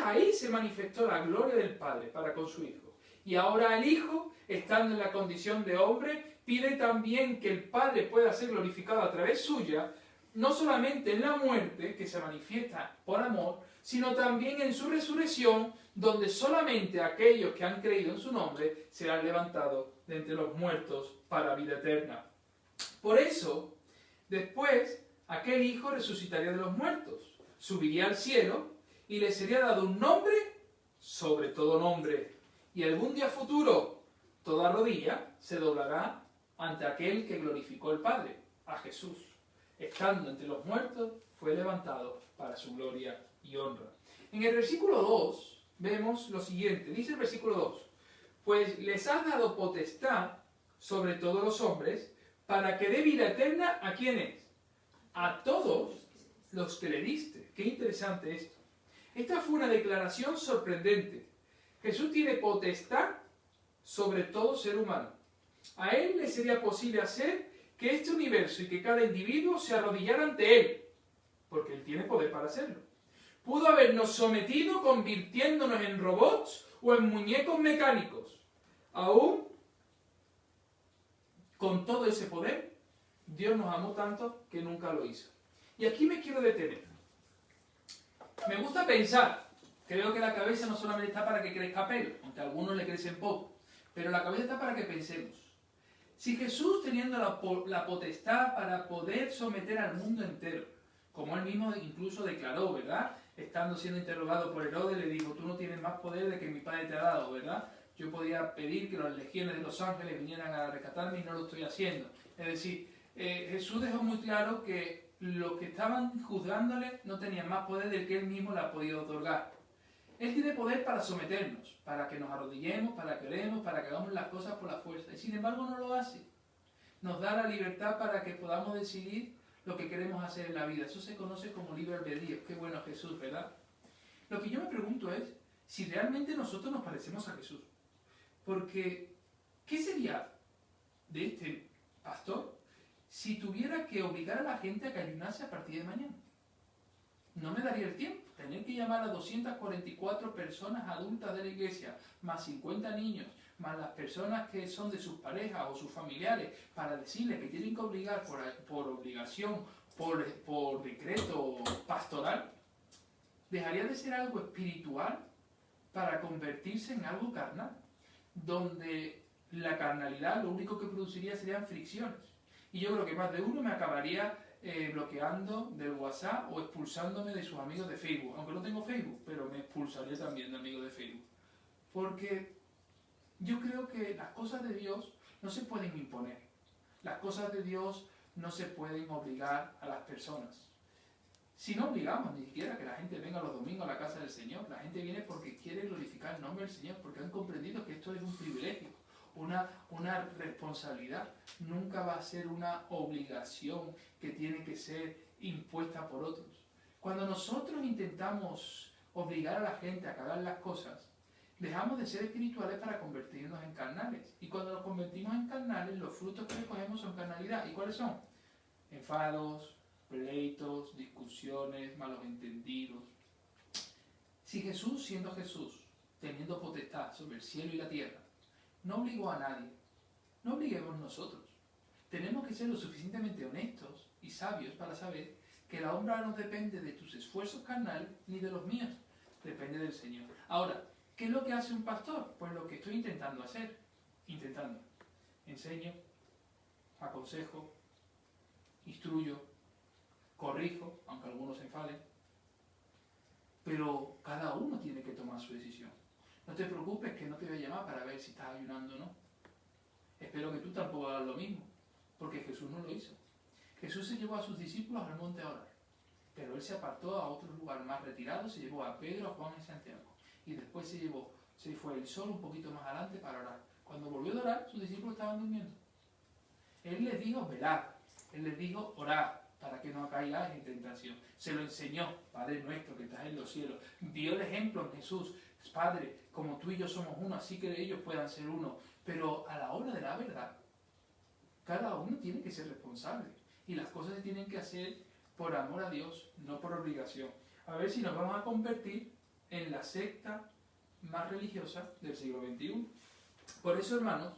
Ahí se manifestó la gloria del Padre para con su Hijo. Y ahora el Hijo, estando en la condición de hombre, pide también que el Padre pueda ser glorificado a través suya, no solamente en la muerte, que se manifiesta por amor, sino también en su resurrección, donde solamente aquellos que han creído en su nombre serán levantados de entre los muertos para vida eterna. Por eso, después, aquel Hijo resucitaría de los muertos, subiría al cielo y le sería dado un nombre sobre todo nombre. Y algún día futuro, toda rodilla se doblará ante aquel que glorificó el Padre, a Jesús. estando entre los muertos, fue levantado para su gloria y honra. En el versículo 2 vemos lo siguiente, dice el versículo 2, pues les has dado potestad sobre todos los hombres, para que dé vida eterna, ¿a quiénes? A todos los que le diste. Qué interesante esto. Esta fue una declaración sorprendente. Jesús tiene potestad sobre todo ser humano. A él le sería posible hacer que este universo y que cada individuo se arrodillara ante él, porque él tiene poder para hacerlo. Pudo habernos sometido convirtiéndonos en robots o en muñecos mecánicos. Aún con todo ese poder, Dios nos amó tanto que nunca lo hizo. Y aquí me quiero detener. Me gusta pensar, creo que la cabeza no solamente está para que crezca pelo, aunque a algunos le crecen poco, pero la cabeza está para que pensemos. Si Jesús, teniendo la potestad para poder someter al mundo entero, como él mismo incluso declaró, ¿verdad? Estando siendo interrogado por Herodes, le dijo, tú no tienes más poder de que mi Padre te ha dado, ¿verdad? Yo podía pedir que las legiones de los ángeles vinieran a rescatarme y no lo estoy haciendo. Es decir, Jesús dejó muy claro que los que estaban juzgándole no tenían más poder del que él mismo le ha podido otorgar. Él tiene poder para someternos, para que nos arrodillemos, para que oremos, para que hagamos las cosas por la fuerza. Y sin embargo no lo hace. Nos da la libertad para que podamos decidir lo que queremos hacer en la vida. Eso se conoce como libre albedrío. Qué bueno Jesús, ¿verdad? Lo que yo me pregunto es si realmente nosotros nos parecemos a Jesús. Porque, ¿qué sería de este pastor si tuviera que obligar a la gente a que ayunase a partir de mañana? No me daría el tiempo. Tener que llamar a 244 personas adultas de la iglesia, más 50 niños, más las personas que son de sus parejas o sus familiares, para decirles que tienen que obligar por obligación, por decreto pastoral, dejaría de ser algo espiritual para convertirse en algo carnal, donde la carnalidad lo único que produciría serían fricciones. Y yo creo que más de uno me acabaría bloqueando del WhatsApp o expulsándome de sus amigos de Facebook. Aunque no tengo Facebook, pero me expulsaría también de amigos de Facebook. Porque yo creo que las cosas de Dios no se pueden imponer. Las cosas de Dios no se pueden obligar a las personas. Si no obligamos ni siquiera que la gente venga los domingos a la casa del Señor, la gente viene porque quiere glorificar el nombre del Señor, porque han comprendido que esto es un privilegio, una responsabilidad. Nunca va a ser una obligación que tiene que ser impuesta por otros. Cuando nosotros intentamos obligar a la gente a que hagan las cosas, dejamos de ser espirituales para convertirnos en carnales. Y cuando nos convertimos en carnales, los frutos que recogemos son carnalidad. ¿Y cuáles son? Enfados, pleitos, discusiones, malos entendidos. Si Jesús, siendo Jesús, teniendo potestad sobre el cielo y la tierra, no obligó a nadie, no obliguemos nosotros. Tenemos que ser lo suficientemente honestos y sabios para saber que la honra no depende de tus esfuerzos carnales ni de los míos, depende del Señor. Ahora, ¿qué es lo que hace un pastor? Pues lo que estoy intentando hacer. Enseño, aconsejo, instruyo, corrijo, aunque algunos se enfaden, pero cada uno tiene que tomar su decisión. No te preocupes que no te voy a llamar para ver si estás ayunando o no. Espero que tú tampoco hagas lo mismo, porque Jesús no lo hizo. Jesús se llevó a sus discípulos al monte a orar, pero él se apartó a otro lugar más retirado, se llevó a Pedro, a Juan y a Santiago, y después se fue él solo un poquito más adelante para orar. Cuando volvió a orar, sus discípulos estaban durmiendo. Él les dijo velad, él les dijo orad, para que no caigáis en tentación. Se lo enseñó, Padre nuestro que estás en los cielos. Dio el ejemplo en Jesús, Padre, como tú y yo somos uno, así que ellos puedan ser uno. Pero a la hora de la verdad, cada uno tiene que ser responsable. Y las cosas se tienen que hacer por amor a Dios, no por obligación. A ver si nos vamos a convertir en la secta más religiosa del siglo XXI. Por eso, hermanos,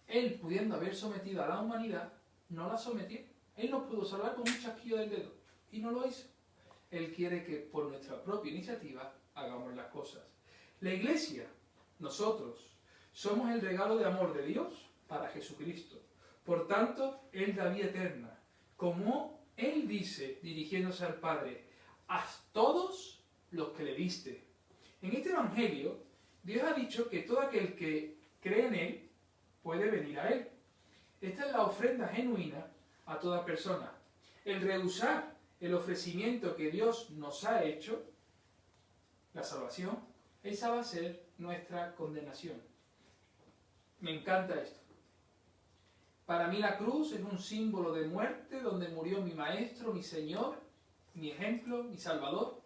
él, pudiendo haber sometido a la humanidad, no la sometió. Él nos pudo salvar con un chasquido del dedo, y no lo hizo. Él quiere que por nuestra propia iniciativa hagamos las cosas. La Iglesia, nosotros, somos el regalo de amor de Dios para Jesucristo. Por tanto, Él da vida eterna. Como Él dice, dirigiéndose al Padre, a todos los que le diste. En este Evangelio, Dios ha dicho que todo aquel que cree en Él puede venir a Él. Esta es la ofrenda genuina a toda persona. el rehusar el ofrecimiento que Dios nos ha hecho, la salvación, esa va a ser nuestra condenación. Me encanta esto. Para mí la cruz es un símbolo de muerte donde murió mi Maestro, mi Señor, mi ejemplo, mi Salvador.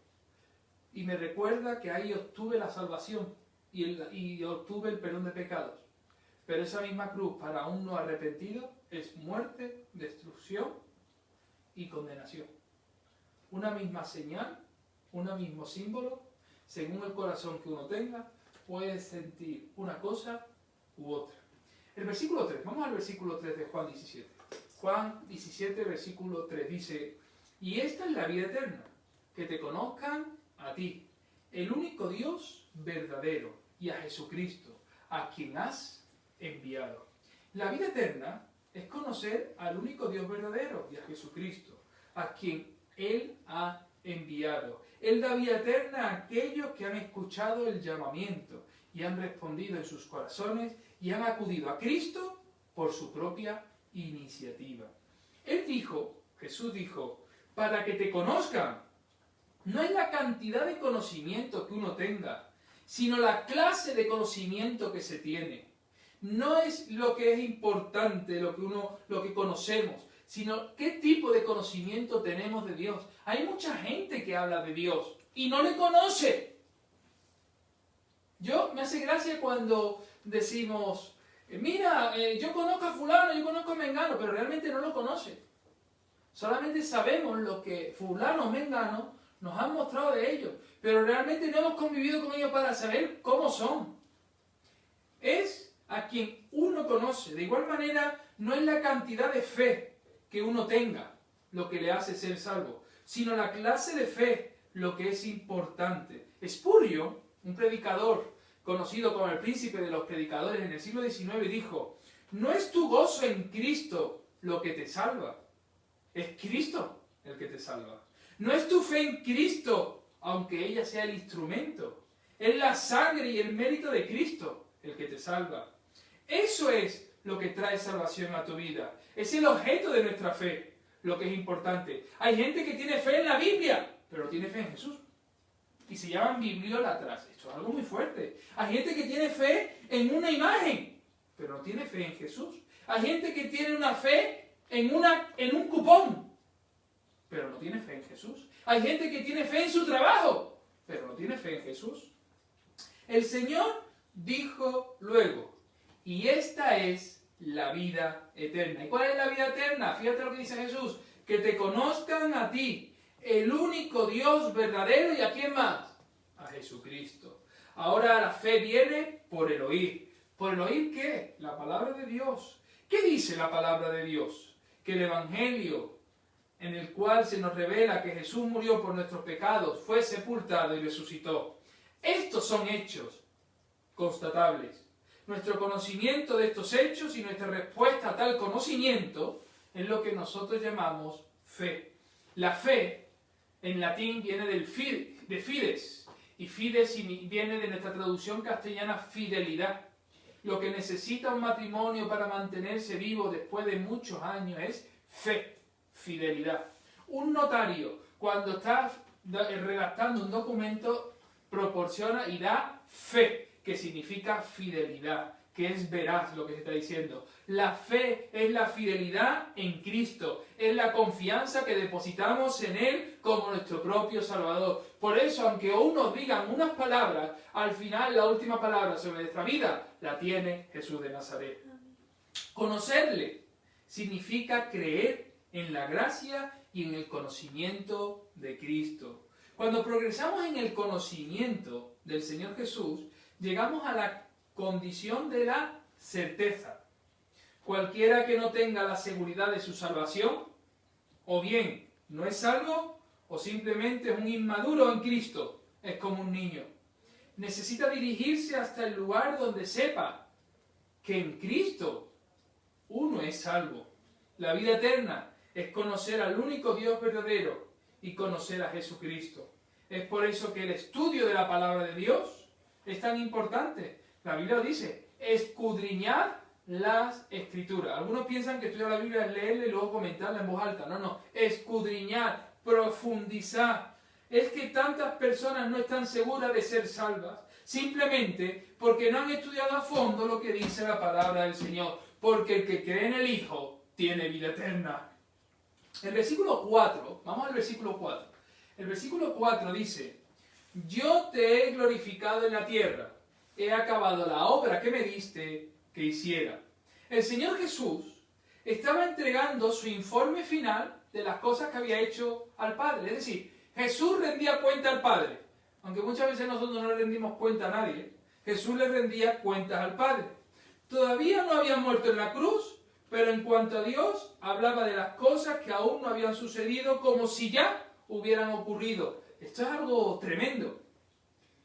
Y me recuerda que ahí obtuve la salvación y obtuve el perdón de pecados. Pero esa misma cruz para un no arrepentido es muerte, destrucción y condenación. Una misma señal, un mismo símbolo, según el corazón que uno tenga, puede sentir una cosa u otra. El versículo 3, vamos al versículo 3 de Juan 17. Juan 17, versículo 3 dice: y esta es la vida eterna, que te conozcan a ti, el único Dios verdadero, y a Jesucristo, a quien has enviado. La vida eterna es conocer al único Dios verdadero y a Jesucristo, a quien Él ha enviado. Él da vida eterna a aquellos que han escuchado el llamamiento y han respondido en sus corazones y han acudido a Cristo por su propia iniciativa. Él dijo, Jesús dijo, para que te conozcan. No es la cantidad de conocimiento que uno tenga, sino la clase de conocimiento que se tiene. No es lo que es importante, lo que conocemos, sino qué tipo de conocimiento tenemos de Dios. Hay mucha gente que habla de Dios y no le conoce. Me hace gracia cuando decimos, mira, yo conozco a fulano, yo conozco a mengano, pero realmente no lo conoce. Solamente sabemos lo que fulano o mengano nos han mostrado de ellos, pero realmente no hemos convivido con ellos para saber cómo son. Es a quien uno conoce. De igual manera, no es la cantidad de fe que uno tenga lo que le hace ser salvo, sino la clase de fe lo que es importante. Espurio, un predicador conocido como el príncipe de los predicadores en el siglo XIX, dijo: no es tu gozo en Cristo lo que te salva, es Cristo el que te salva. No es tu fe en Cristo, aunque ella sea el instrumento. Es la sangre y el mérito de Cristo el que te salva. Eso es lo que trae salvación a tu vida. Es el objeto de nuestra fe, lo que es importante. Hay gente que tiene fe en la Biblia, pero no tiene fe en Jesús. Y se llaman bibliólatras. Esto es algo muy fuerte. Hay gente que tiene fe en una imagen, pero no tiene fe en Jesús. Hay gente que tiene una fe en un cupón, pero no tiene fe en Jesús. Hay gente que tiene fe en su trabajo, pero no tiene fe en Jesús. El Señor dijo luego, y esta es la vida eterna. ¿Y cuál es la vida eterna? Fíjate lo que dice Jesús: que te conozcan a ti, el único Dios verdadero, ¿y a quién más? A Jesucristo. Ahora la fe viene por el oír. ¿Por el oír qué? La palabra de Dios. ¿Qué dice la palabra de Dios? Que el Evangelio, en el cual se nos revela que Jesús murió por nuestros pecados, fue sepultado y resucitó. Estos son hechos constatables. Nuestro conocimiento de estos hechos y nuestra respuesta a tal conocimiento es lo que nosotros llamamos fe. La fe, en latín, viene de fides, y fides viene de nuestra traducción castellana fidelidad. Lo que necesita un matrimonio para mantenerse vivo después de muchos años es fe, fidelidad. Un notario, cuando está redactando un documento, proporciona y da fe, que significa fidelidad, que es veraz lo que se está diciendo. La fe es la fidelidad en Cristo, es la confianza que depositamos en Él como nuestro propio Salvador. Por eso, aunque aún nos digan unas palabras, al final la última palabra sobre nuestra vida la tiene Jesús de Nazaret. Conocerle significa creer en la gracia y en el conocimiento de Cristo. Cuando progresamos en el conocimiento del Señor Jesús, llegamos a la condición de la certeza. Cualquiera que no tenga la seguridad de su salvación, o bien no es salvo, o simplemente es un inmaduro en Cristo, es como un niño. Necesita dirigirse hasta el lugar donde sepa que en Cristo uno es salvo. La vida eterna es conocer al único Dios verdadero y conocer a Jesucristo. Es por eso que el estudio de la palabra de Dios es tan importante. La Biblia dice: escudriñad las Escrituras. Algunos piensan que estudiar la Biblia es leerla y luego comentarla en voz alta. No, no. Escudriñar, profundizar. Es que tantas personas no están seguras de ser salvas simplemente porque no han estudiado a fondo lo que dice la palabra del Señor. Porque el que cree en el Hijo tiene vida eterna. El versículo 4, vamos al versículo 4. El versículo 4 dice: yo te he glorificado en la tierra, he acabado la obra que me diste que hiciera. El Señor Jesús estaba entregando su informe final de las cosas que había hecho al Padre. Es decir, Jesús rendía cuenta al Padre. Aunque muchas veces nosotros no le rendimos cuenta a nadie, Jesús le rendía cuentas al Padre. Todavía no había muerto en la cruz, pero en cuanto a Dios, hablaba de las cosas que aún no habían sucedido como si ya hubieran ocurrido. Esto es algo tremendo.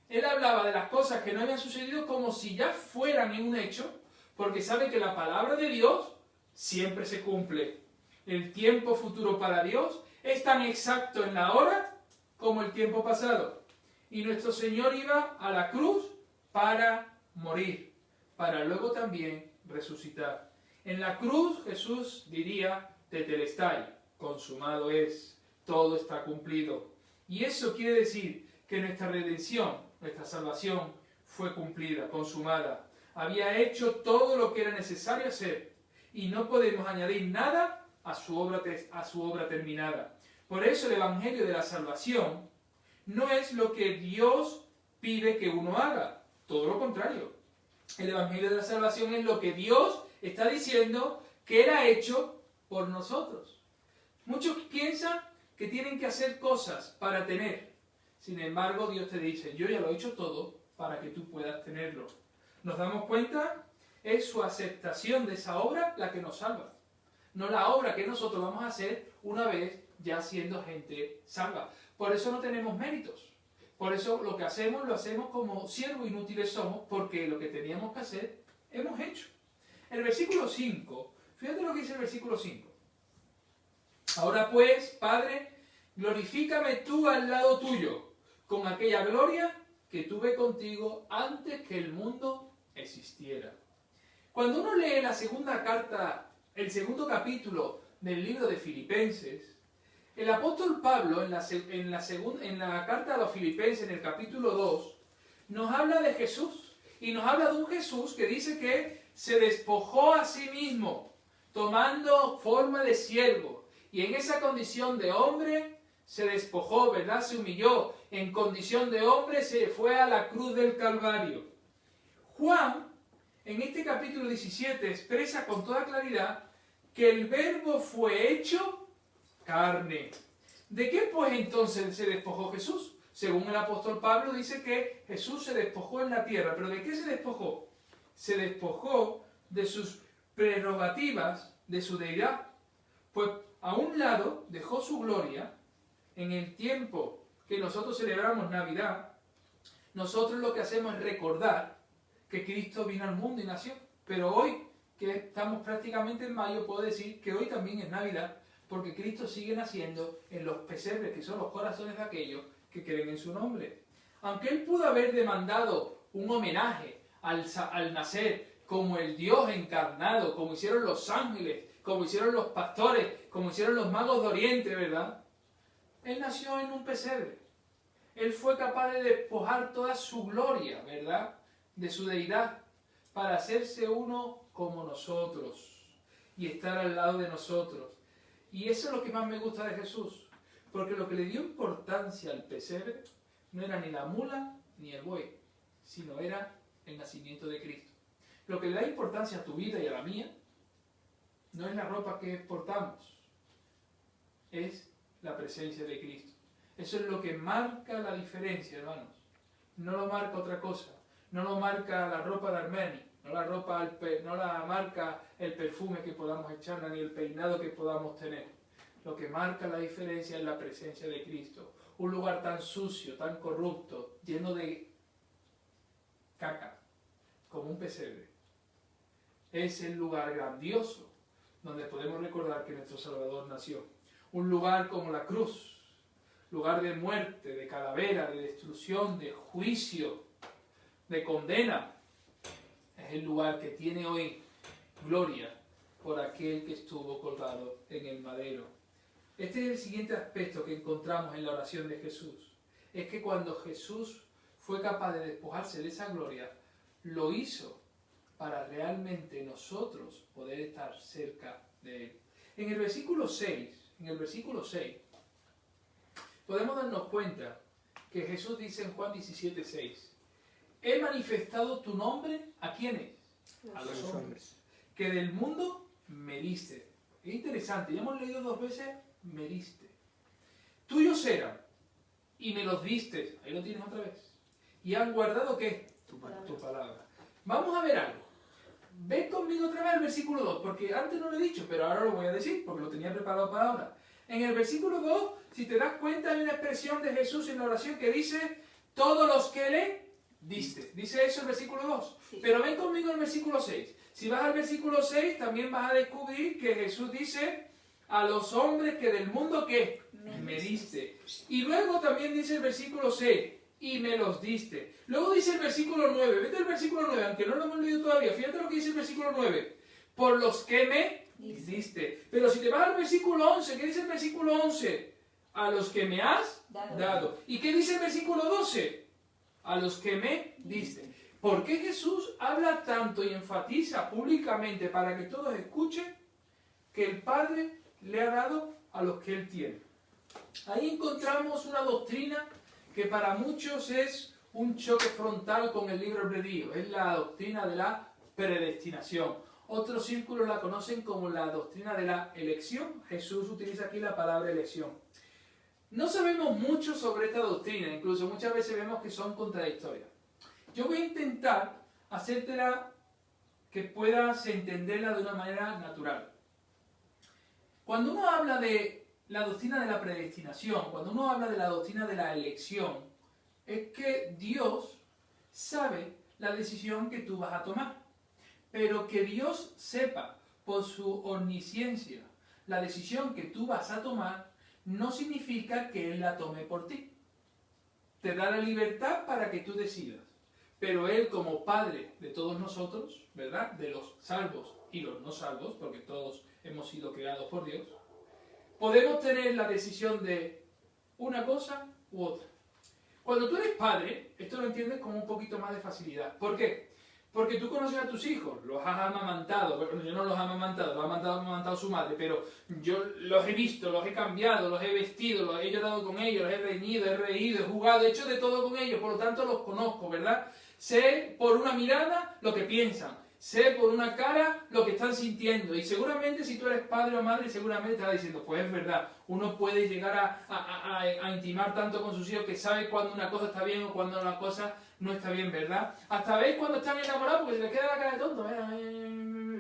Él hablaba de las cosas que no habían sucedido como si ya fueran un hecho, porque sabe que la palabra de Dios siempre se cumple. El tiempo futuro para Dios es tan exacto en la hora como el tiempo pasado. Y nuestro Señor iba a la cruz para morir, para luego también resucitar. En la cruz Jesús diría: tetelestai, consumado es, todo está cumplido. Y eso quiere decir que nuestra redención, nuestra salvación, fue cumplida, consumada. Había hecho todo lo que era necesario hacer y no podemos añadir nada a su obra terminada. Por eso el Evangelio de la salvación no es lo que Dios pide que uno haga, todo lo contrario. El Evangelio de la salvación es lo que Dios está diciendo que Él ha hecho por nosotros. Muchos piensan que tienen que hacer cosas para tener. Sin embargo, Dios te dice: yo ya lo he hecho todo para que tú puedas tenerlo. ¿Nos damos cuenta? Es su aceptación de esa obra la que nos salva. No la obra que nosotros vamos a hacer una vez ya siendo gente salva. Por eso no tenemos méritos. Por eso lo que hacemos, lo hacemos como siervos inútiles somos, porque lo que teníamos que hacer, hemos hecho. El versículo 5, fíjate lo que dice el versículo 5. Ahora pues, Padre, glorifícame tú al lado tuyo, con aquella gloria que tuve contigo antes que el mundo existiera. Cuando uno lee la segunda carta, el segundo capítulo del libro de Filipenses, el apóstol Pablo, en la carta a los Filipenses, en el capítulo 2, nos habla de Jesús. Y nos habla de un Jesús que dice que se despojó a sí mismo, tomando forma de siervo. Y en esa condición de hombre se despojó, ¿verdad? Se humilló. En condición de hombre se fue a la cruz del Calvario. Juan, en este capítulo 17, expresa con toda claridad que el Verbo fue hecho carne. ¿De qué pues entonces se despojó Jesús? Según el apóstol Pablo dice que Jesús se despojó en la tierra. ¿Pero de qué se despojó? Se despojó de sus prerrogativas, de su deidad. Pues a un lado dejó su gloria. En el tiempo que nosotros celebramos Navidad, nosotros lo que hacemos es recordar que Cristo vino al mundo y nació. Pero hoy, que estamos prácticamente en mayo, puedo decir que hoy también es Navidad, porque Cristo sigue naciendo en los pesebres, que son los corazones de aquellos que creen en su nombre. Aunque Él pudo haber demandado un homenaje al nacer como el Dios encarnado, como hicieron los ángeles, como hicieron los pastores, como hicieron los magos de Oriente, ¿verdad? Él nació en un pesebre. Él fue capaz de despojar toda su gloria, ¿verdad?, de su deidad, para hacerse uno como nosotros y estar al lado de nosotros. Y eso es lo que más me gusta de Jesús, porque lo que le dio importancia al pesebre no era ni la mula ni el buey, sino era el nacimiento de Cristo. Lo que le da importancia a tu vida y a la mía no es la ropa que portamos, es la presencia de Cristo. Eso es lo que marca la diferencia, hermanos. No lo marca otra cosa. No lo marca la ropa de Armani, no la marca el perfume que podamos echarla, ni el peinado que podamos tener. Lo que marca la diferencia es la presencia de Cristo. Un lugar tan sucio, tan corrupto, lleno de caca, como un pesebre, es el lugar grandioso donde podemos recordar que nuestro Salvador nació. Un lugar como la cruz, lugar de muerte, de calavera, de destrucción, de juicio, de condena, es el lugar que tiene hoy gloria por aquel que estuvo colgado en el madero. Este es el siguiente aspecto que encontramos en la oración de Jesús. Es que cuando Jesús fue capaz de despojarse de esa gloria, lo hizo para realmente nosotros poder estar cerca de Él. En el versículo 6, podemos darnos cuenta que Jesús dice en Juan 17:6, he manifestado tu nombre, ¿a quiénes? A los hombres, que del mundo me diste. Es interesante, ya hemos leído 2 veces, me diste. Tuyos eran, y me los diste, ahí lo tienes otra vez. Y han guardado, ¿qué? Tu palabra. Vamos a ver algo. Ven conmigo otra vez al versículo 2, porque antes no lo he dicho, pero ahora lo voy a decir, porque lo tenía preparado para ahora. En el versículo 2, si te das cuenta, hay una expresión de Jesús en la oración que dice, todos los que le diste. Dice eso el versículo 2. Sí. Pero ven conmigo al versículo 6. Si vas al versículo 6, también vas a descubrir que Jesús dice, a los hombres que del mundo, ¿qué? Me diste. Y luego también dice el versículo 6, y me los diste. Luego dice el versículo 9, vete al versículo 9, aunque no lo hemos leído todavía, fíjate lo que dice el versículo 9, por los que me diste. Pero si te vas al versículo 11, ¿qué dice el versículo 11? A los que me has dado. ¿Y qué dice el versículo 12? A los que me diste. ¿Por qué Jesús habla tanto y enfatiza públicamente para que todos escuchen que el Padre le ha dado a los que Él tiene? Ahí encontramos una doctrina que para muchos es un choque frontal con el libre albedrío. Es la doctrina de la predestinación. Otros círculos la conocen como la doctrina de la elección. Jesús utiliza aquí la palabra elección. No sabemos mucho sobre esta doctrina, incluso muchas veces vemos que son contradictorias. Yo voy a intentar hacértela que puedas entenderla de una manera natural. Cuando uno habla de la doctrina de la predestinación, cuando uno habla de la doctrina de la elección, es que Dios sabe la decisión que tú vas a tomar. Pero que Dios sepa por su omnisciencia la decisión que tú vas a tomar, no significa que Él la tome por ti. Te da la libertad para que tú decidas. Pero Él, como Padre de todos nosotros, ¿verdad? De los salvos y los no salvos, porque todos hemos sido creados por Dios, podemos tener la decisión de una cosa u otra. Cuando tú eres padre, esto lo entiendes con un poquito más de facilidad. ¿Por qué? Porque tú conoces a tus hijos, los has amamantado. Bueno, yo no los he amamantado, los ha amamantado su madre, pero yo los he visto, los he cambiado, los he vestido, los he llorado con ellos, los he reñido, he reído, he jugado, he hecho de todo con ellos, por lo tanto los conozco, ¿verdad? Sé por una mirada lo que piensan, sé por una cara lo que están sintiendo, y seguramente si tú eres padre o madre, seguramente te vas diciendo, pues es verdad, uno puede llegar a intimar tanto con sus hijos que sabe cuando una cosa está bien o cuando una cosa no está bien, ¿verdad? Hasta veis cuando están enamorados porque se les queda la cara de tonto,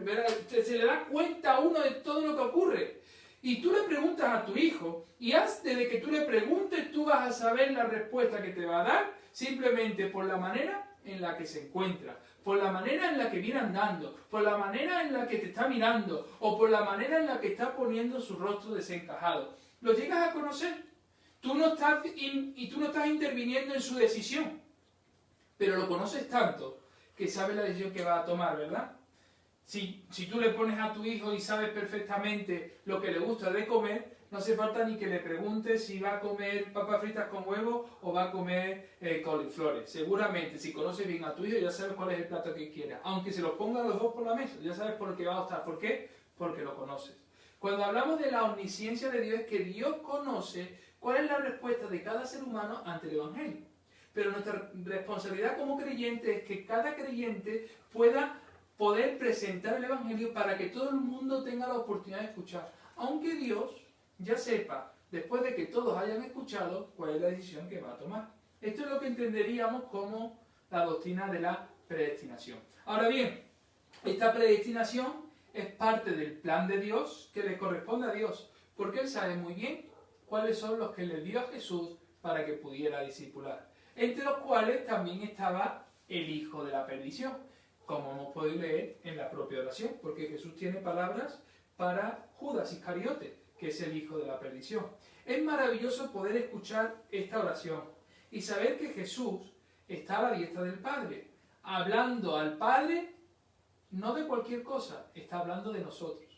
¿verdad? Se le da cuenta a uno de todo lo que ocurre. Y tú le preguntas a tu hijo, y antes de que tú le preguntes, tú vas a saber la respuesta que te va a dar, simplemente por la manera en la que se encuentra, por la manera en la que viene andando, por la manera en la que te está mirando, o por la manera en la que está poniendo su rostro desencajado. Lo llegas a conocer. Tú no estás interviniendo en su decisión, pero lo conoces tanto que sabes la decisión que va a tomar, ¿verdad? Si tú le pones a tu hijo y sabes perfectamente lo que le gusta de comer, no hace falta ni que le preguntes si va a comer papas fritas con huevo o va a comer coliflores. Seguramente, si conoces bien a tu hijo, ya sabes cuál es el plato que quiera. Aunque se los pongan los dos por la mesa, ya sabes por lo que va a optar. ¿Por qué? Porque lo conoces. Cuando hablamos de la omnisciencia de Dios, es que Dios conoce cuál es la respuesta de cada ser humano ante el Evangelio. Pero nuestra responsabilidad como creyente es que cada creyente pueda poder presentar el Evangelio para que todo el mundo tenga la oportunidad de escuchar. Aunque Dios ya sepa, después de que todos hayan escuchado, cuál es la decisión que va a tomar. Esto es lo que entenderíamos como la doctrina de la predestinación. Ahora bien, esta predestinación es parte del plan de Dios que le corresponde a Dios, porque Él sabe muy bien cuáles son los que le dio a Jesús para que pudiera discipular, entre los cuales también estaba el hijo de la perdición, como hemos podido leer en la propia oración, porque Jesús tiene palabras para Judas Iscariote, que es el hijo de la perdición. Es maravilloso poder escuchar esta oración y saber que Jesús está a la diestra del Padre, hablando al Padre no de cualquier cosa, está hablando de nosotros.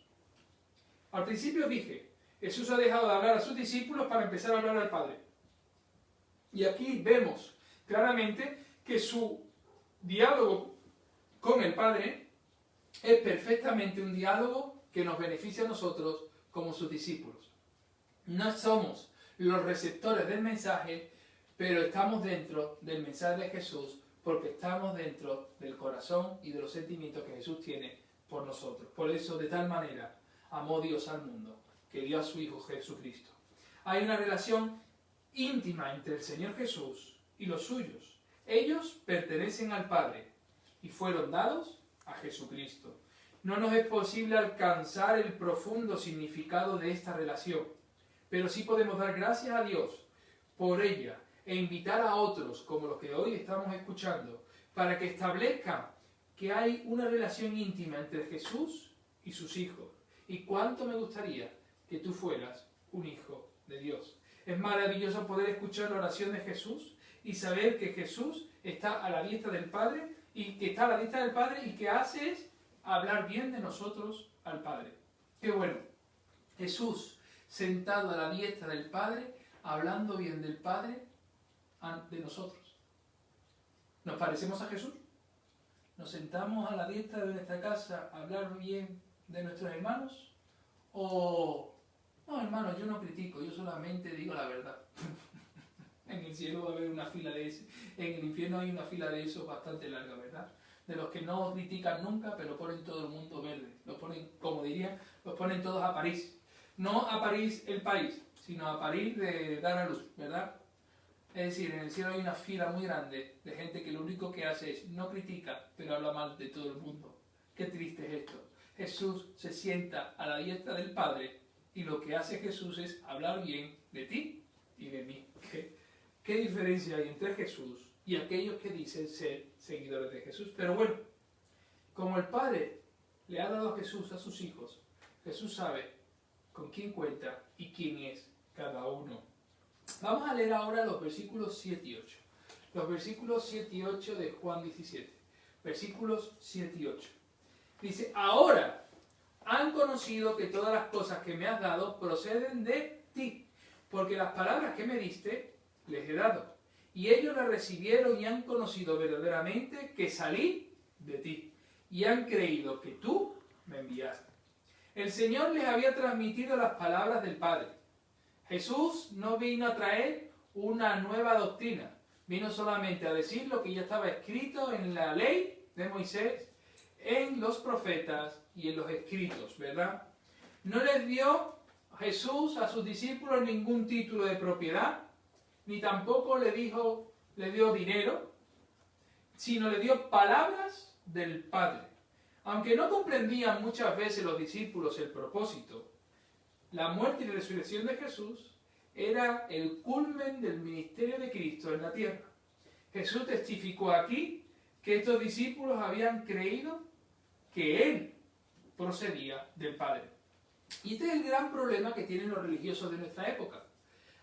Al principio dije, Jesús ha dejado de hablar a sus discípulos para empezar a hablar al Padre. Y aquí vemos claramente que su diálogo con el Padre es perfectamente un diálogo que nos beneficia a nosotros como sus discípulos. No somos los receptores del mensaje, pero estamos dentro del mensaje de Jesús porque estamos dentro del corazón y de los sentimientos que Jesús tiene por nosotros. Por eso, de tal manera, amó Dios al mundo, que dio a su Hijo Jesucristo. Hay una relación íntima entre el Señor Jesús y los suyos. Ellos pertenecen al Padre y fueron dados a Jesucristo. No nos es posible alcanzar el profundo significado de esta relación, pero sí podemos dar gracias a Dios por ella e invitar a otros, como los que hoy estamos escuchando, para que establezcan que hay una relación íntima entre Jesús y sus hijos. Y cuánto me gustaría que tú fueras un hijo de Dios. Es maravilloso poder escuchar la oración de Jesús y saber que Jesús está a la diestra del Padre y que está a la diestra del Padre y que hace es hablar bien de nosotros al Padre. Qué bueno. Jesús sentado a la diestra del Padre, hablando bien del Padre de nosotros. ¿Nos parecemos a Jesús? ¿Nos sentamos a la diestra de nuestra casa a hablar bien de nuestros hermanos? ¿O no, hermano, yo no critico, yo solamente digo la verdad? En el cielo va a haber una fila de eso, en el infierno hay una fila de eso bastante larga, ¿verdad? De los que no critican nunca, pero ponen todo el mundo verde. Los ponen, como dirían, los ponen todos a París. No a París el país, sino a París de dar a luz, ¿verdad? Es decir, en el cielo hay una fila muy grande de gente que lo único que hace es no critica, pero habla mal de todo el mundo. Qué triste es esto. Jesús se sienta a la diestra del Padre y lo que hace Jesús es hablar bien de ti y de mí. ¿Qué diferencia hay entre Jesús y aquellos que dicen ser seguidores de Jesús? Pero bueno, como el Padre le ha dado a Jesús a sus hijos, Jesús sabe con quién cuenta y quién es cada uno. Vamos a leer ahora los versículos 7 y 8. Los versículos 7 y 8 de Juan 17. Versículos 7 y 8. Dice, ahora han conocido que todas las cosas que me has dado proceden de ti, porque las palabras que me diste les he dado. Y ellos las recibieron y han conocido verdaderamente que salí de ti. Y han creído que tú me enviaste. El Señor les había transmitido las palabras del Padre. Jesús no vino a traer una nueva doctrina. Vino solamente a decir lo que ya estaba escrito en la ley de Moisés, en los profetas y en los escritos, ¿verdad? No les dio Jesús a sus discípulos ningún título de propiedad, ni tampoco le dio dinero, sino le dio palabras del Padre. Aunque no comprendían muchas veces los discípulos el propósito, la muerte y la resurrección de Jesús era el culmen del ministerio de Cristo en la tierra. Jesús testificó aquí que estos discípulos habían creído que Él procedía del Padre. Y este es el gran problema que tienen los religiosos de nuestra época.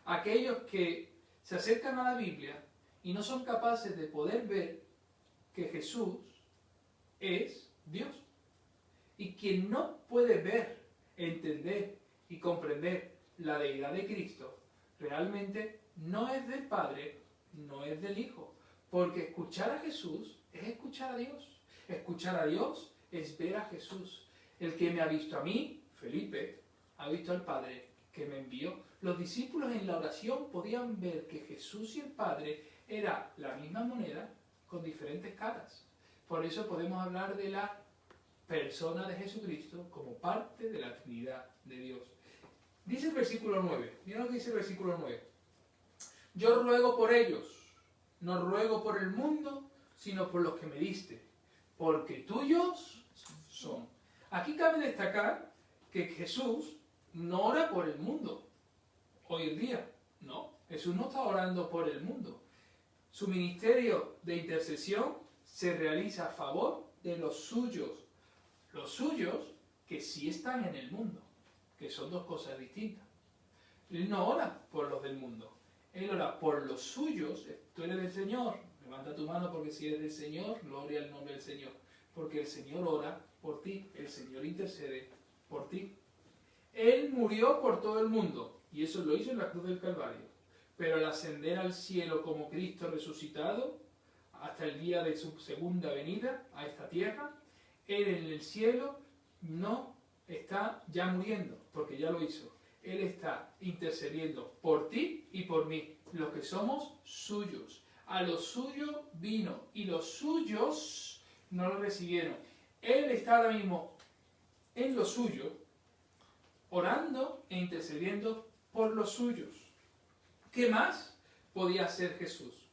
Aquellos que se acercan a la Biblia y no son capaces de poder ver que Jesús es Dios. Y quien no puede ver, entender y comprender la deidad de Cristo, realmente no es del Padre, no es del Hijo. Porque escuchar a Jesús es escuchar a Dios. Escuchar a Dios es ver a Jesús. El que me ha visto a mí, Felipe, ha visto al Padre que me envió. Los discípulos en la oración podían ver que Jesús y el Padre era la misma moneda con diferentes caras. Por eso podemos hablar de la persona de Jesucristo como parte de la Trinidad de Dios. Dice el versículo 9, mira lo que dice el versículo 9. Yo ruego por ellos, no ruego por el mundo, sino por los que me diste, porque tuyos son. Aquí cabe destacar que Jesús no ora por el mundo hoy en día, no. Jesús no está orando por el mundo. Su ministerio de intercesión se realiza a favor de los suyos que sí están en el mundo, que son dos cosas distintas. Él no ora por los del mundo, Él ora por los suyos. Tú eres del Señor, levanta tu mano porque si eres del Señor, gloria al nombre del Señor. porque el Señor ora por ti, el Señor intercede por ti. Él murió por todo el mundo, y eso lo hizo en la cruz del Calvario. Pero al ascender al cielo como Cristo resucitado, hasta el día de su segunda venida a esta tierra, Él en el cielo no está ya muriendo, porque ya lo hizo. Él está intercediendo por ti y por mí, los que somos suyos. A los suyos vino, y los suyos no lo recibieron. Él está ahora mismo en lo suyo, orando e intercediendo por los suyos. ¿Qué más podía hacer Jesús?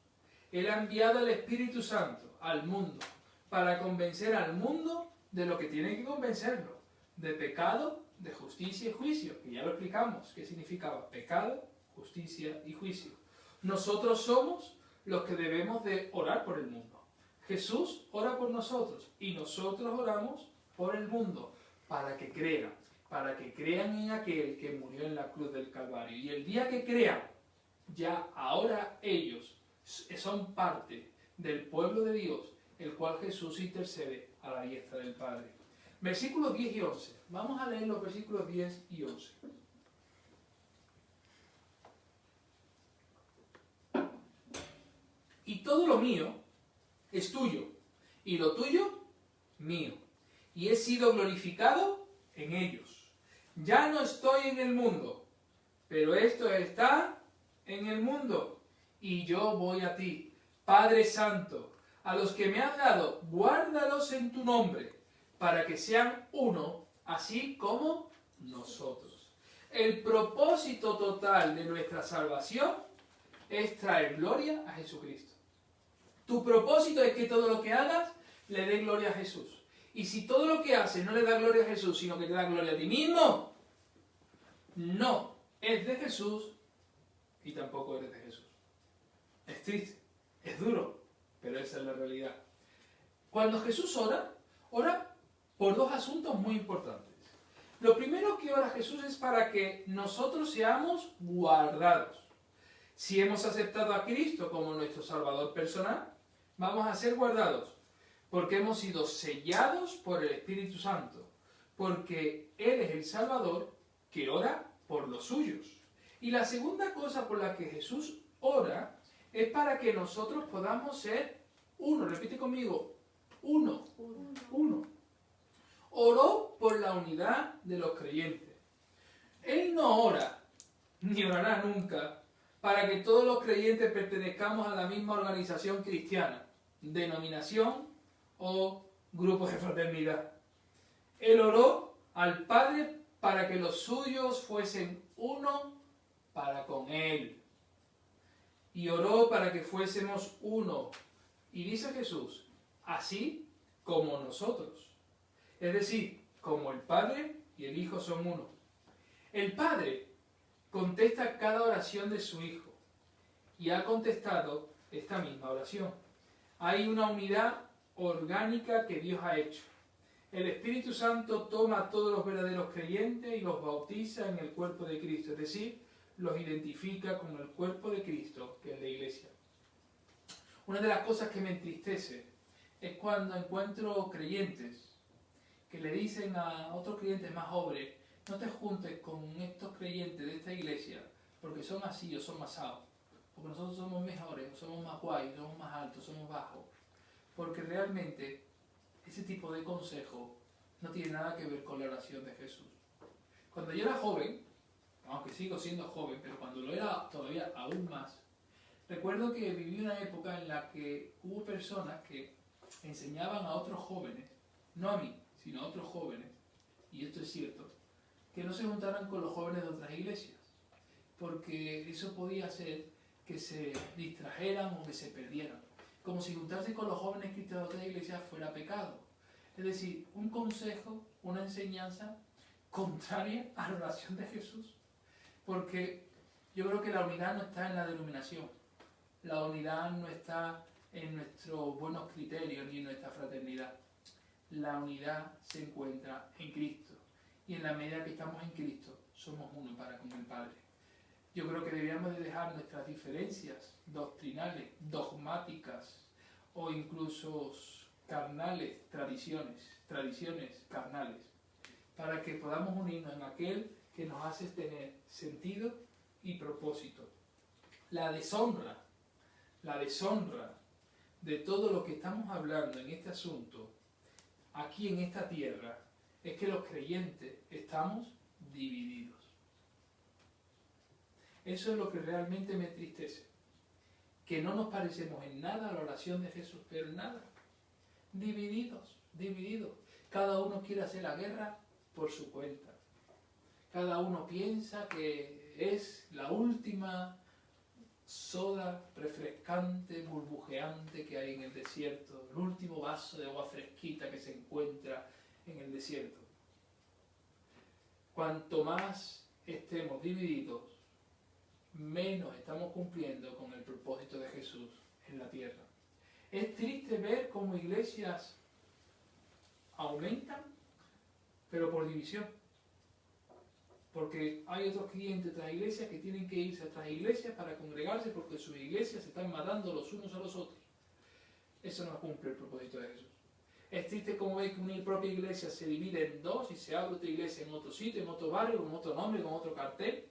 Él ha enviado al Espíritu Santo al mundo para convencer al mundo de lo que tiene que convencerlo, de pecado, de justicia y juicio, que ya lo explicamos, qué significaba pecado, justicia y juicio. Nosotros somos los que debemos de orar por el mundo. Jesús ora por nosotros y nosotros oramos por el mundo para que crean en aquel que murió en la cruz del Calvario. Y el día que crean, ya ahora ellos son parte del pueblo de Dios, el cual Jesús intercede a la diestra del Padre. Versículos 10 y 11. Vamos a leer los versículos 10 y 11. Y todo lo mío es tuyo, y lo tuyo mío, y he sido glorificado en ellos. Ya no estoy en el mundo, pero esto está en el mundo, y yo voy a ti. Padre Santo, a los que me has dado, guárdalos en tu nombre, para que sean uno, así como nosotros. El propósito total de nuestra salvación es traer gloria a Jesucristo. Tu propósito es que todo lo que hagas le dé gloria a Jesús. Y si todo lo que haces no le da gloria a Jesús, sino que te da gloria a ti mismo, no es de Jesús y tampoco eres de Jesús. Es triste, es duro, pero esa es la realidad. Cuando Jesús ora por dos asuntos muy importantes. Lo primero que ora Jesús es para que nosotros seamos guardados. Si hemos aceptado a Cristo como nuestro Salvador personal, vamos a ser guardados, porque hemos sido sellados por el Espíritu Santo, porque Él es el Salvador que ora por los suyos. Y la segunda cosa por la que Jesús ora es para que nosotros podamos ser uno. Repite conmigo, uno. Oró por la unidad de los creyentes. Él no ora, ni orará nunca, para que todos los creyentes pertenezcamos a la misma organización cristiana, denominación o grupo de fraternidad. Él oró al Padre para que los suyos fuesen uno para con Él. Y oró para que fuésemos uno. Y dice Jesús, así como nosotros. Es decir, como el Padre y el Hijo son uno. El Padre contesta cada oración de su Hijo y ha contestado esta misma oración. Hay una unidad orgánica que Dios ha hecho. El Espíritu Santo toma a todos los verdaderos creyentes y los bautiza en el cuerpo de Cristo, es decir, los identifica con el cuerpo de Cristo, que es la Iglesia. Una de las cosas que me entristece es cuando encuentro creyentes que le dicen a otros creyentes más jóvenes: no te juntes con estos creyentes de esta iglesia porque son así o son más asados, porque nosotros somos mejores, somos más guay, somos más altos, somos bajos. Porque realmente ese tipo de consejo no tiene nada que ver con la oración de Jesús. Cuando yo era joven, aunque sigo siendo joven, pero cuando lo era todavía aún más, recuerdo que viví una época en la que hubo personas que enseñaban a otros jóvenes, no a mí, sino a otros jóvenes, y esto es cierto, que no se juntaran con los jóvenes de otras iglesias, porque eso podía hacer que se distrajeran o que se perdieran, como si juntarse con los jóvenes cristianos de otras iglesias fuera pecado. Es decir, un consejo, una enseñanza contraria a la oración de Jesús, porque yo creo que la unidad no está en la denominación, la unidad no está en nuestros buenos criterios ni en nuestra fraternidad. La unidad se encuentra en Cristo. Y en la medida que estamos en Cristo, somos uno para con el Padre. Yo creo que deberíamos de dejar nuestras diferencias doctrinales, dogmáticas o incluso carnales, tradiciones carnales, para que podamos unirnos en aquel que nos hace tener sentido y propósito. La deshonra de todo lo que estamos hablando en este asunto, aquí en esta tierra, es que los creyentes estamos divididos. Eso es lo que realmente me entristece, que no nos parecemos en nada a la oración de Jesús, pero en nada. Divididos. Cada uno quiere hacer la guerra por su cuenta. Cada uno piensa que es la última soda refrescante, burbujeante que hay en el desierto, el último vaso de agua fresquita que se encuentra en el desierto. Cuanto más estemos divididos, menos estamos cumpliendo con el propósito de Jesús en la tierra. Es triste ver cómo iglesias aumentan, pero por división. Porque hay otros clientes de otras iglesias que tienen que irse a otras iglesias para congregarse porque sus iglesias se están matando los unos a los otros. Eso no cumple el propósito de Jesús. Es triste como ver que una propia iglesia se divide en dos y se abre otra iglesia en otro sitio, en otro barrio, con otro nombre, con otro cartel,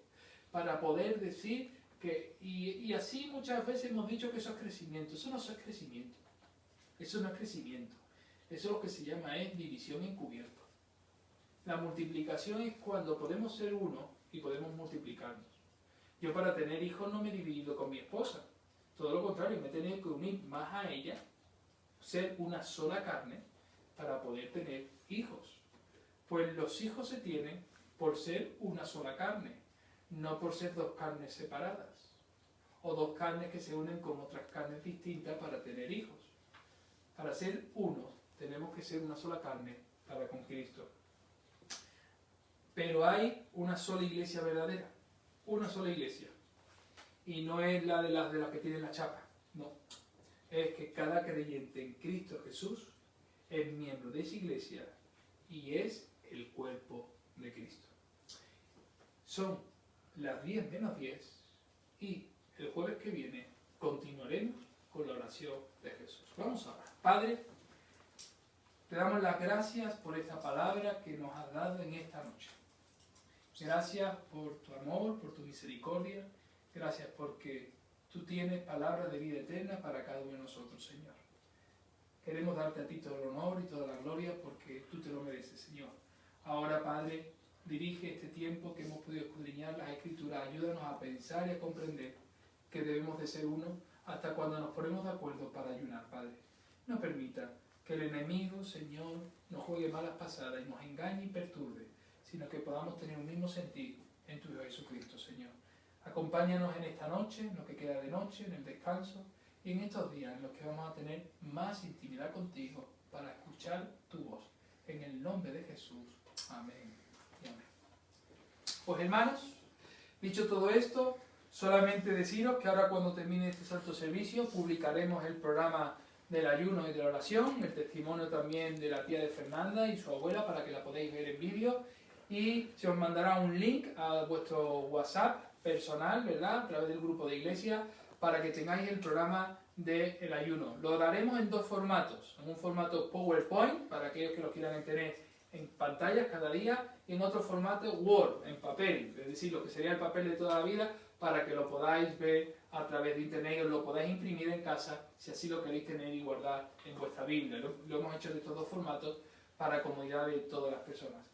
para poder decir que... Y así muchas veces hemos dicho que eso es crecimiento. Eso no es crecimiento. Eso no es crecimiento. Eso lo que se llama es división encubierta. La multiplicación es cuando podemos ser uno y podemos multiplicarnos. Yo para tener hijos no me he dividido con mi esposa. Todo lo contrario, me he tenido que unir más a ella, ser una sola carne, para poder tener hijos. Pues los hijos se tienen por ser una sola carne, no por ser dos carnes separadas, o dos carnes que se unen con otras carnes distintas para tener hijos. Para ser uno, tenemos que ser una sola carne para con Cristo. Pero hay una sola iglesia verdadera, una sola iglesia. Y no es la de las que tienen la chapa, no. Es que cada creyente en Cristo Jesús es miembro de esa iglesia y es el cuerpo de Cristo. Son las 10 menos 10 y el jueves que viene continuaremos con la oración de Jesús. Vamos a orar. Padre, te damos las gracias por esta palabra que nos has dado en esta noche. Gracias por tu amor, por tu misericordia. Gracias porque tú tienes palabras de vida eterna para cada uno de nosotros, Señor. Queremos darte a ti todo el honor y toda la gloria porque tú te lo mereces, Señor. Ahora, Padre, dirige este tiempo que hemos podido escudriñar las Escrituras. Ayúdanos a pensar y a comprender que debemos de ser uno hasta cuando nos ponemos de acuerdo para ayunar, Padre. No permita que el enemigo, Señor, nos juegue malas pasadas y nos engañe y perturbe, sino que podamos tener un mismo sentir en tu Hijo Jesucristo, Señor. Acompáñanos en esta noche, en lo que queda de noche, en el descanso, y en estos días en los que vamos a tener más intimidad contigo para escuchar tu voz. En el nombre de Jesús. Amén y amén. Pues hermanos, dicho todo esto, solamente deciros que ahora cuando termine este santo servicio publicaremos el programa del ayuno y de la oración, el testimonio también de la tía de Fernanda y su abuela para que la podáis ver en vídeo, y se os mandará un link a vuestro WhatsApp personal, ¿verdad?, a través del grupo de iglesia, para que tengáis el programa del ayuno. Lo daremos en dos formatos, en un formato PowerPoint, para aquellos que lo quieran tener en pantallas cada día, y en otro formato Word, en papel, es decir, lo que sería el papel de toda la vida, para que lo podáis ver a través de internet, os lo podáis imprimir en casa, si así lo queréis tener y guardar en vuestra Biblia. Lo hemos hecho de estos dos formatos para comodidad de todas las personas.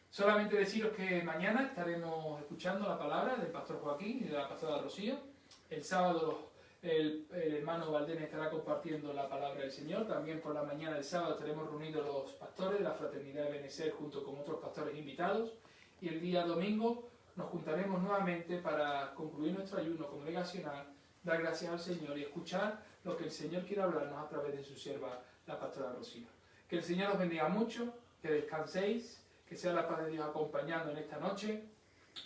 Solamente deciros que mañana estaremos escuchando la palabra del pastor Joaquín y de la pastora Rocío. El sábado el hermano Valdés estará compartiendo la palabra del Señor. También por la mañana del sábado estaremos reunidos los pastores de la Fraternidad de Benecer junto con otros pastores invitados. Y el día domingo nos juntaremos nuevamente para concluir nuestro ayuno congregacional, dar gracias al Señor y escuchar lo que el Señor quiere hablarnos a través de su sierva, la pastora Rocío. Que el Señor os bendiga mucho, que descanséis, que sea la paz de Dios acompañando en esta noche.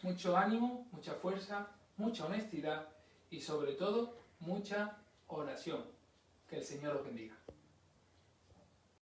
Mucho ánimo, mucha fuerza, mucha honestidad y sobre todo mucha oración. Que el Señor os bendiga.